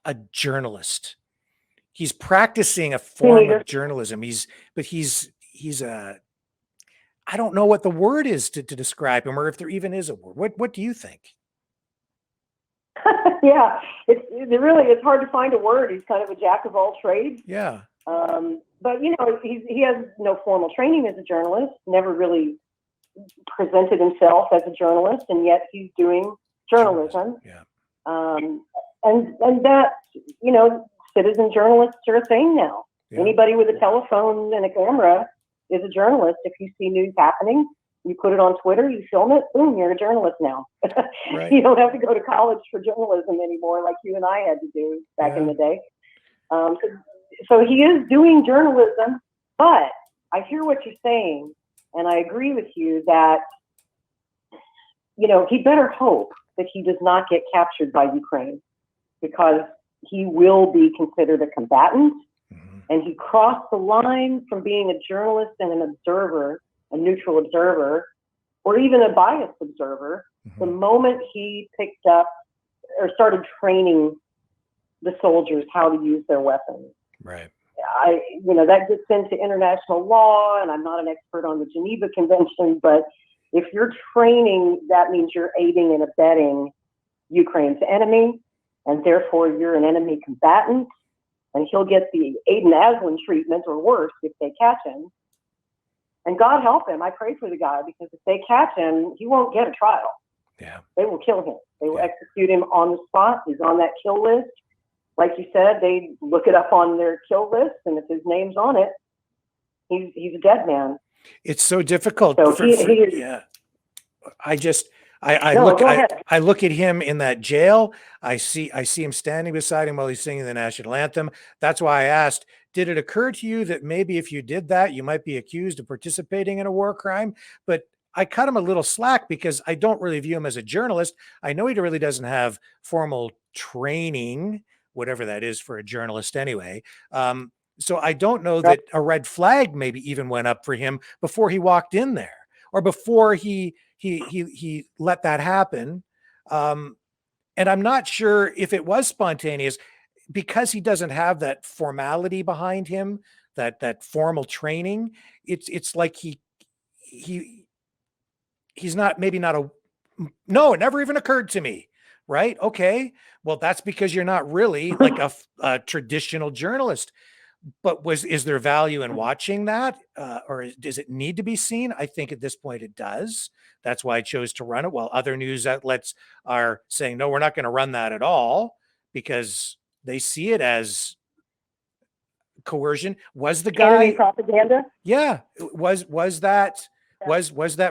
a journalist. He's practicing a form of journalism. He's a, I don't know what the word is to describe him, or if there even is a word. What do you think? Yeah, it's hard to find a word. He's kind of a jack of all trades. Yeah. But he has no formal training as a journalist. Never really presented himself as a journalist, and yet he's doing journalism. Yeah. And that citizen journalists are a thing now. Yeah. Anybody with a telephone and a camera is a journalist. If you see news happening, you put it on Twitter, you film it, boom, you're a journalist now. Right. You don't have to go to college for journalism anymore like you and I had to do back in the day. So he is doing journalism, but I hear what you're saying, and I agree with you that, he better hope that he does not get captured by Ukraine, because he will be considered a combatant, and he crossed the line from being a journalist and an observer, a neutral observer, or even a biased observer, the moment he picked up or started training the soldiers how to use their weapons. Right. That gets into international law, and I'm not an expert on the Geneva Convention, but if you're training, that means you're aiding and abetting Ukraine's enemy, and therefore you're an enemy combatant, and he'll get the Aidin Aislin treatment or worse if they catch him. And God help him. I pray for the guy, because if they catch him, he won't get a trial. Yeah. They will kill him. They will execute him on the spot. He's on that kill list. Like you said, they look it up on their kill list, and if his name's on it, he's a dead man. It's so difficult. So yeah. I look at him in that jail. I see him standing beside him while he's singing the national anthem. That's why I asked, did it occur to you that maybe if you did that, you might be accused of participating in a war crime? But I cut him a little slack, because I don't really view him as a journalist. I know he really doesn't have formal training, whatever that is for a journalist anyway. So I don't know that a red flag maybe even went up for him before he walked in there, or before he let that happen. And I'm not sure if it was spontaneous, because he doesn't have that formality behind him, that formal training. It's like he's not, maybe not no, it never even occurred to me. Right. Okay. Well, that's because you're not really like a traditional journalist. But is there value in watching that? Or does it need to be seen? I think at this point it does. That's why I chose to run it, while other news outlets are saying, no, we're not going to run that at all, because they see it as coercion. Was the guy enemy propaganda? Yeah. Was that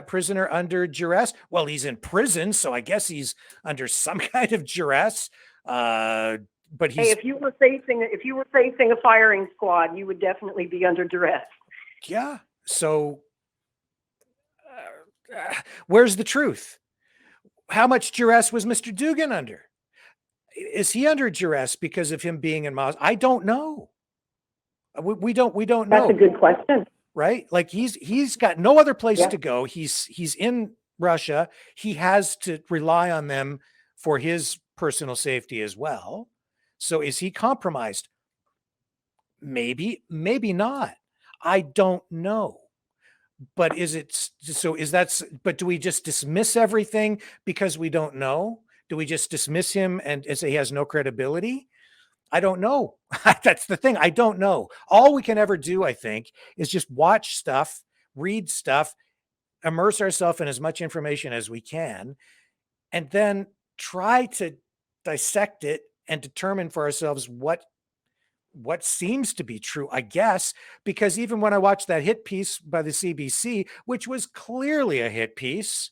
prisoner under duress? Well, he's in prison, so I guess he's under some kind of duress. But hey, if you were facing a firing squad, you would definitely be under duress. Yeah. So where's the truth? How much duress was Mr. Dougan under? Is he under duress because of him being in Moscow? I don't know. We don't know. That's a good question. Right? Like he's got no other place to go. He's in Russia. He has to rely on them for his personal safety as well. So is he compromised? Maybe, maybe not. I don't know. But but do we just dismiss everything because we don't know? Do we just dismiss him and say he has no credibility? I don't know. That's the thing. I don't know. All we can ever do, I think, is just watch stuff, read stuff, immerse ourselves in as much information as we can, and then try to dissect it and determine for ourselves what seems to be true, I guess, because even when I watched that hit piece by the CBC, which was clearly a hit piece,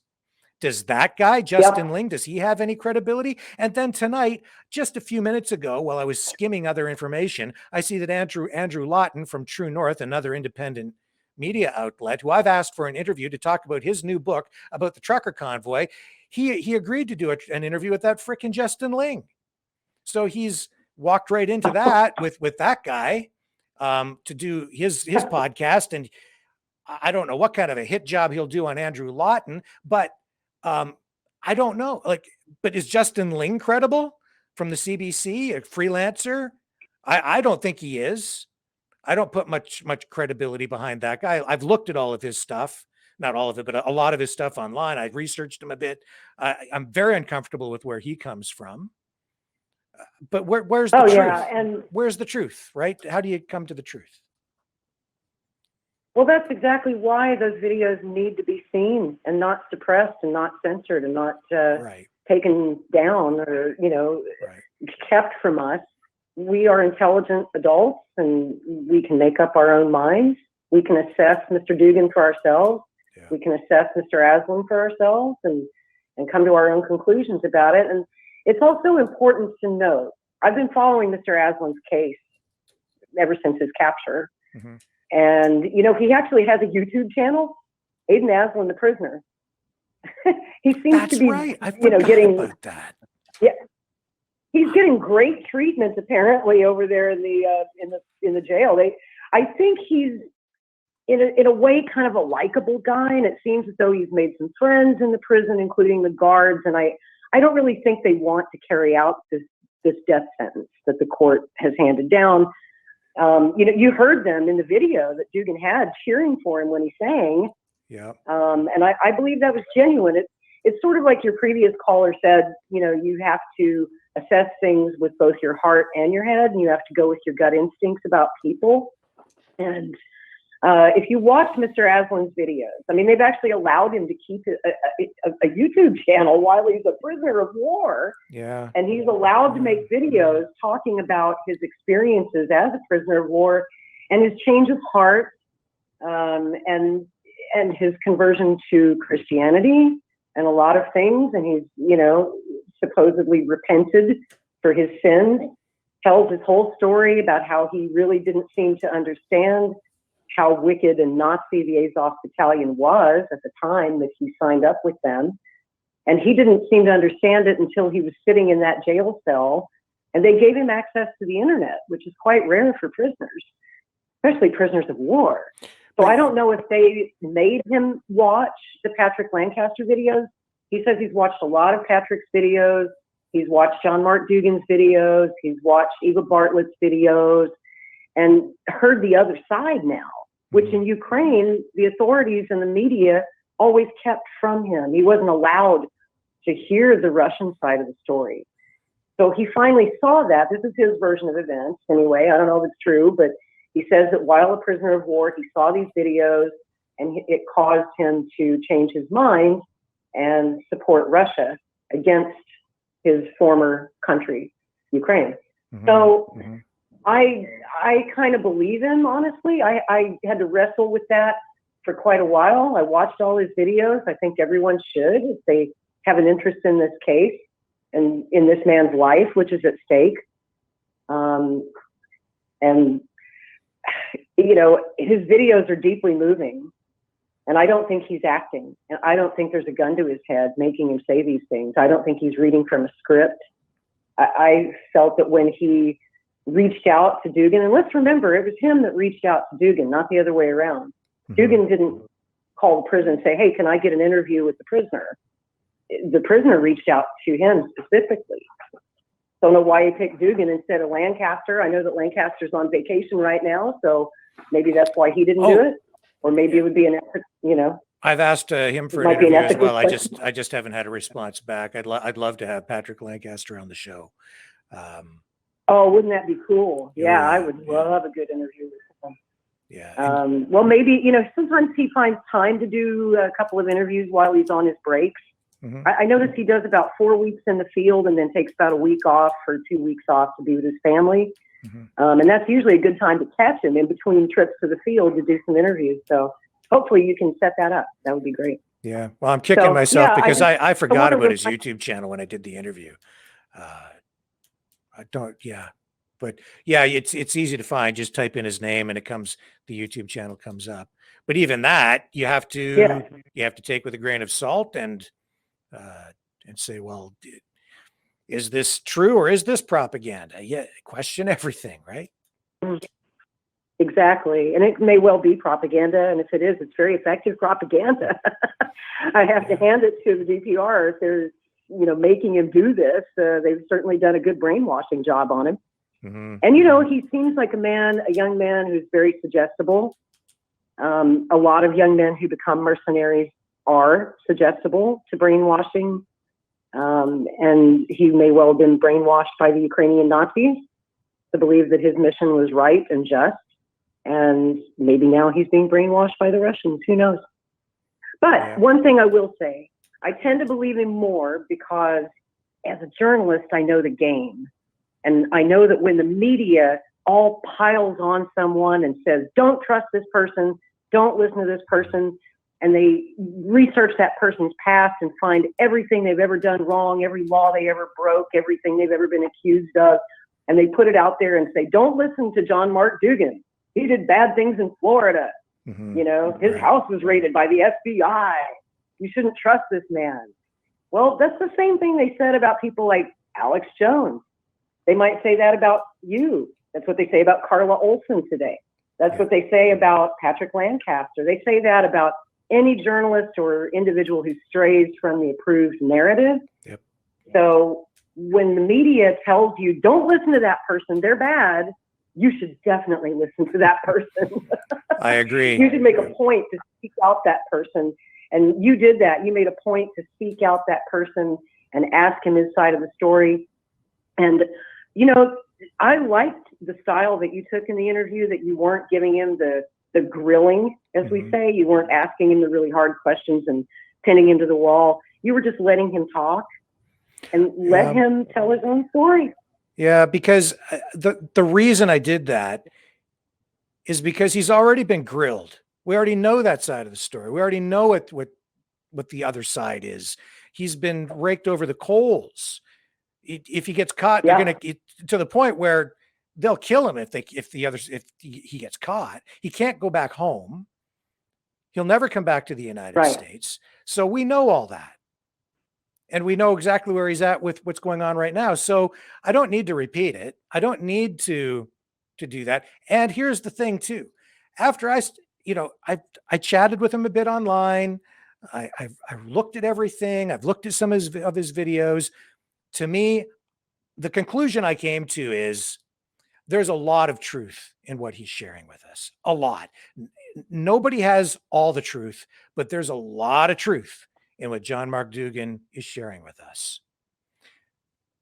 does that guy, Justin Ling, does he have any credibility? And then tonight, just a few minutes ago, while I was skimming other information, I see that Andrew Lawton from True North, another independent media outlet, who I've asked for an interview to talk about his new book about the trucker convoy, he agreed to do an interview with that frickin' Justin Ling. So he's walked right into that with that guy to do his podcast. And I don't know what kind of a hit job he'll do on Andrew Lawton, but I don't know. But is Justin Ling credible from the CBC, a freelancer? I don't think he is. I don't put much credibility behind that guy. I've looked at all of his stuff, not all of it, but a lot of his stuff online. I've researched him a bit. I'm very uncomfortable with where he comes from. But where's the Oh truth? yeah, and Where's the truth, right? How do you come to the truth? well, that's exactly why those videos need to be seen and not suppressed and not censored and not Right. taken down or, Right. kept from us. We are intelligent adults and we can make up our own minds. We can assess Mr. Dougan for ourselves. Yeah. We can assess Mr. Aislin for ourselves and come to our own conclusions about it. And it's also important to note, I've been following Mr. Aislin's case ever since his capture. Mm-hmm. And, he actually has a YouTube channel, Aidin Aislin, the prisoner. He seems That's to be, right. I forgot getting about that. Yeah, he's getting great treatment apparently over there in the jail. I think he's in a way kind of a likable guy, and it seems as though he's made some friends in the prison, including the guards. And I don't really think they want to carry out this death sentence that the court has handed down. You heard them in the video that Dougan had cheering for him when he sang. Yeah. And I believe that was genuine. It's sort of like your previous caller said, you have to assess things with both your heart and your head, and you have to go with your gut instincts about people. And if you watch Mr. Aislin's videos, I mean, they've actually allowed him to keep a YouTube channel while he's a prisoner of war. Yeah. And he's allowed to make videos talking about his experiences as a prisoner of war and his change of heart, and his conversion to Christianity and a lot of things. And he's, supposedly repented for his sins, tells his whole story about how he really didn't seem to understand how wicked and Nazi the Azov Battalion was at the time that he signed up with them. And he didn't seem to understand it until he was sitting in that jail cell, and they gave him access to the internet, which is quite rare for prisoners, especially prisoners of war. So I don't know if they made him watch the Patrick Lancaster videos. He says he's watched a lot of Patrick's videos. He's watched John Mark Dougan's videos. He's watched Eva Bartlett's videos and heard the other side now, which in Ukraine, the authorities and the media always kept from him. He wasn't allowed to hear the Russian side of the story. So he finally saw that. This is his version of events anyway. I don't know if it's true, but he says that while a prisoner of war, he saw these videos and it caused him to change his mind and support Russia against his former country, Ukraine. Mm-hmm. So Mm-hmm. I kind of believe him, honestly. I had to wrestle with that for quite a while. I watched all his videos. I think everyone should if they have an interest in this case and in this man's life, which is at stake. And his videos are deeply moving, and I don't think he's acting. And I don't think there's a gun to his head making him say these things. I don't think he's reading from a script. I felt that when he reached out to Dougan, and let's remember, it was him that reached out to Dougan, not the other way around. Mm-hmm. Dougan didn't call the prison and say, hey, can I get an interview with the prisoner? The prisoner reached out to him specifically. Don't know why he picked Dougan instead of Lancaster. I know that Lancaster's on vacation right now, so maybe that's why he didn't do it. Or maybe it would be an effort, I've asked him for an interview as well. I just haven't had a response back. I'd love to have Patrick Lancaster on the show. Oh, wouldn't that be cool? Yeah, I would love a good interview with him. Yeah. Well, maybe, sometimes he finds time to do a couple of interviews while he's on his breaks. Mm-hmm. I notice he does about 4 weeks in the field and then takes about a week off or 2 weeks off to be with his family. Mm-hmm. And that's usually a good time to catch him in between trips to the field to do some interviews. So hopefully you can set that up. That would be great. Yeah. Well, I'm kicking myself because I forgot about his YouTube channel when I did the interview. But yeah, it's easy to find. Just type in his name and the YouTube channel comes up. But even that, you have to take with a grain of salt and say, well, is this true or is this propaganda? Yeah, question everything, right? Exactly. And it may well be propaganda. And if it is, it's very effective propaganda. I have to hand it to the DPR. If they're, making him do this, they've certainly done a good brainwashing job on him. Mm-hmm. And, he seems like a young man who's very suggestible. A lot of young men who become mercenaries are suggestible to brainwashing. And he may well have been brainwashed by the Ukrainian Nazis to believe that his mission was right and just. And maybe now he's being brainwashed by the Russians. Who knows? But one thing I will say, I tend to believe him more because as a journalist, I know the game. And I know that when the media all piles on someone and says, don't trust this person, don't listen to this person, and they research that person's past and find everything they've ever done wrong, every law they ever broke, everything they've ever been accused of, and they put it out there and say, don't listen to John Mark Dougan. He did bad things in Florida. You know, his house was raided by the FBI. You shouldn't trust this man. Well, that's the same thing they said about people like Alex Jones. They might say that about you. That's what they say about Carla Olson today. That's what they say about Patrick Lancaster. They say that about any journalist or individual who strays from the approved narrative. So when the media tells you, don't listen to that person, they're bad, you should definitely listen to that person. I agree. You should make a point to seek out that person. And you did that. You made a point to seek out that person and ask him his side of the story. And, you know, I liked the style that you took in the interview, that you weren't giving him the grilling, as we say. You weren't asking him the really hard questions and pinning him to the wall. You were just letting him talk and let him tell his own story. Yeah, because the reason I did that is because he's already been grilled. We already know that side of the story. We already know what the other side is. He's been raked over the coals. If he gets caught, they're going to, to the point where they'll kill him if he gets caught. He can't go back home. He'll never come back to the United States. So we know all that. And we know exactly where he's at with what's going on right now. So I don't need to repeat it. I don't need to do that. And here's the thing too. After I chatted with him a bit online. I've looked at everything. I've looked at some of his videos. To me, the conclusion I came to is there's a lot of truth in what he's sharing with us. A lot. Nobody has all the truth, but there's a lot of truth in what John Mark Dougan is sharing with us.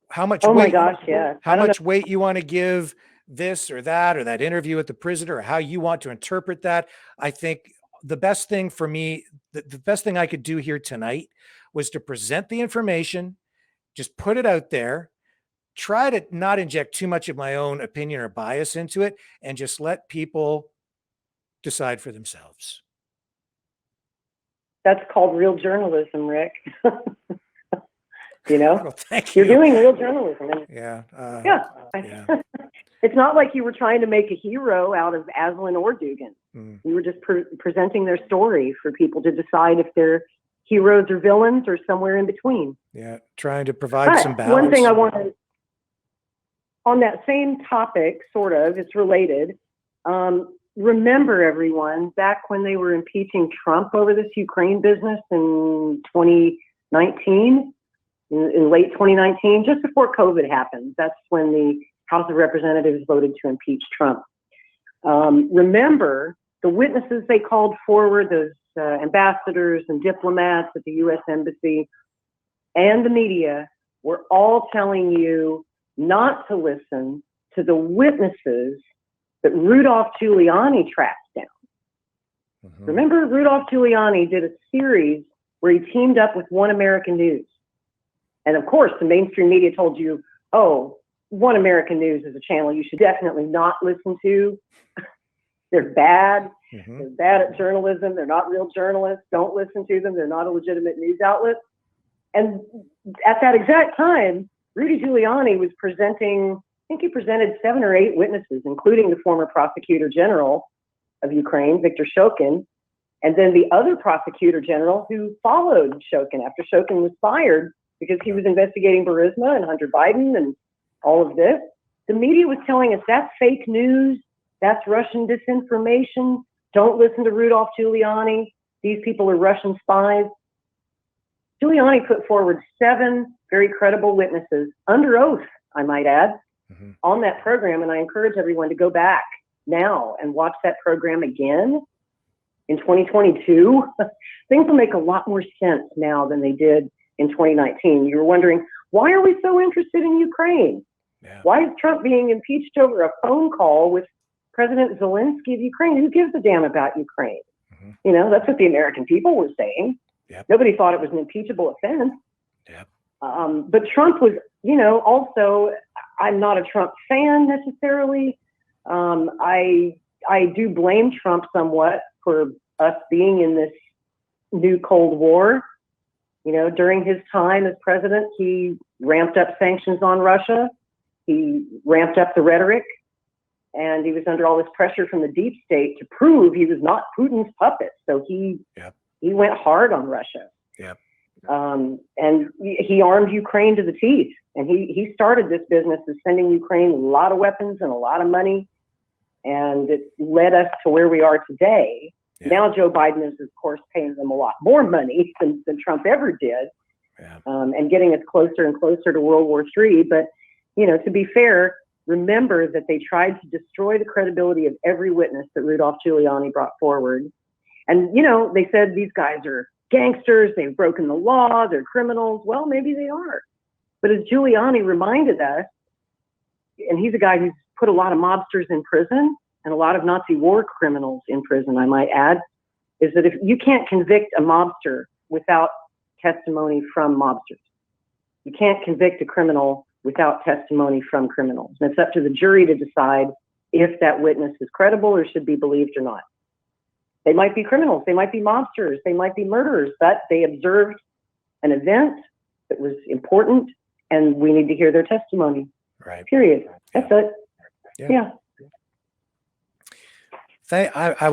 How much how much weight you want to give this or that interview with the prisoner, or how you want to interpret that. I think the best thing for me, the best thing I could do here tonight was to present the information, just put it out there, try to not inject too much of my own opinion or bias into it, and just let people decide for themselves. That's called real journalism, Rick. You know, well, thank you. You're doing real journalism. And yeah. It's not like you were trying to make a hero out of Aislin or Dougan. You were just presenting their story for people to decide if they're heroes or villains or somewhere in between. Yeah, trying to provide some balance. One thing I want to, on that same topic, sort of, it's related. Remember, everyone, back when they were impeaching Trump over this Ukraine business in 2019, in late 2019, just before COVID happened, that's when the House of Representatives voted to impeach Trump. Remember, the witnesses they called forward, those ambassadors and diplomats at the U.S. Embassy and the media, were all telling you not to listen to the witnesses that Rudolph Giuliani tracked down. Remember, Rudolph Giuliani did a series where he teamed up with One American News. And of course, the mainstream media told you, oh, One American News is a channel you should definitely not listen to. They're bad. They're bad at journalism. They're not real journalists. Don't listen to them. They're not a legitimate news outlet. And at that exact time, Rudy Giuliani was presenting, I think he presented 7 or 8 witnesses, including the former prosecutor general of Ukraine, Viktor Shokin, and then the other prosecutor general who followed Shokin after Shokin was fired because he was investigating Burisma and Hunter Biden and all of this. The media was telling us that's fake news, that's Russian disinformation, don't listen to Rudolph Giuliani, these people are Russian spies. Giuliani put forward 7 very credible witnesses, under oath, I might add, on that program, and I encourage everyone to go back now and watch that program again in 2022. Things will make a lot more sense now than they did in 2019. You were wondering, why are we so interested in Ukraine? Yeah. Why is Trump being impeached over a phone call with President Zelensky of Ukraine? Who gives a damn about Ukraine? Mm-hmm. You know, that's what the American people were saying. Yep. Nobody thought it was an impeachable offense. Yep. But Trump was, you know, also, I'm not a Trump fan necessarily. I do blame Trump somewhat for us being in this new Cold War. You know, during his time as president, he ramped up sanctions on Russia. He ramped up the rhetoric, and he was under all this pressure from the deep state to prove he was not Putin's puppet. So he went hard on Russia. Yep. And he armed Ukraine to the teeth. And he started this business of sending Ukraine a lot of weapons and a lot of money. And it led us to where we are today. Yeah. Now Joe Biden is, of course, paying them a lot more money than Trump ever did, and getting us closer and closer to World War III. But, you know, to be fair, remember that they tried to destroy the credibility of every witness that Rudolph Giuliani brought forward. And, you know, they said these guys are gangsters, they've broken the law, they're criminals. Well, maybe they are. But as Giuliani reminded us, and he's a guy who's put a lot of mobsters in prison and a lot of Nazi war criminals in prison, I might add, is that if you can't convict a mobster without testimony from mobsters, you can't convict a criminal without testimony from criminals. And it's up to the jury to decide if that witness is credible or should be believed or not. They might be criminals, they might be mobsters, they might be murderers, but they observed an event that was important, and we need to hear their testimony. Right. Period. That's it. Yeah. I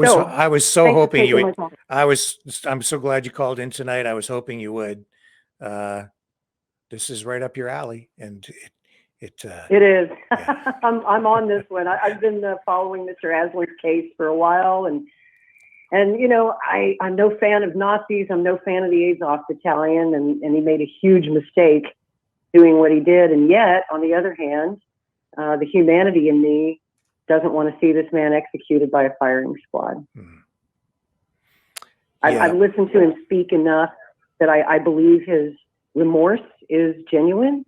was so hoping you would. I'm so glad you called in tonight. I was hoping you would. This is right up your alley, and it is. Yeah. I'm on this one. I've been following Mr. Aislin's case for a while, and you know, I'm no fan of Nazis. I'm no fan of the Azov Battalion, and he made a huge mistake doing what he did. And yet, on the other hand, the humanity in me doesn't want to see this man executed by a firing squad. Hmm. I've listened to him speak enough that I believe his remorse is genuine,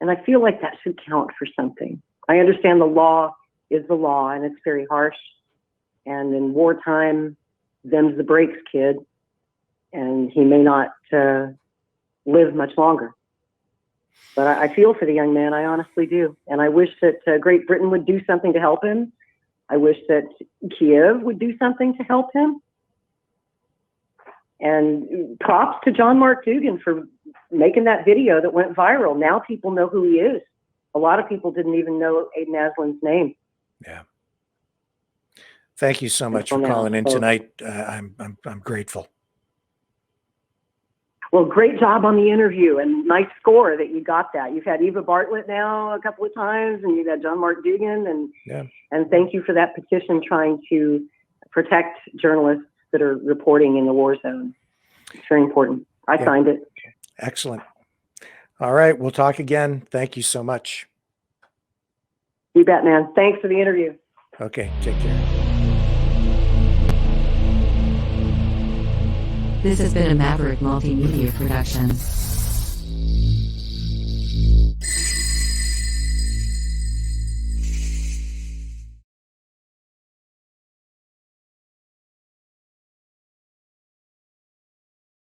and I feel like that should count for something. I understand the law is the law, and it's very harsh. And in wartime, them's the breaks, kid. And he may not live much longer. But I feel for the young man. I honestly do. And I wish that Great Britain would do something to help him. I wish that Kiev would do something to help him. And props to John Mark Dougan for making that video that went viral. Now people know who he is. A lot of people didn't even know Aidin Aislin's name. Yeah. Thank you so much for calling in tonight. I'm grateful. Well, great job on the interview, and nice score that you got that. You've had Eva Bartlett now a couple of times, and you've had John Mark Dougan, and thank you for that petition trying to protect journalists that are reporting in the war zone. It's very important. I signed it. Excellent. All right, we'll talk again. Thank you so much. You bet, man. Thanks for the interview. Okay, take care. This has been a Maverick Multimedia production.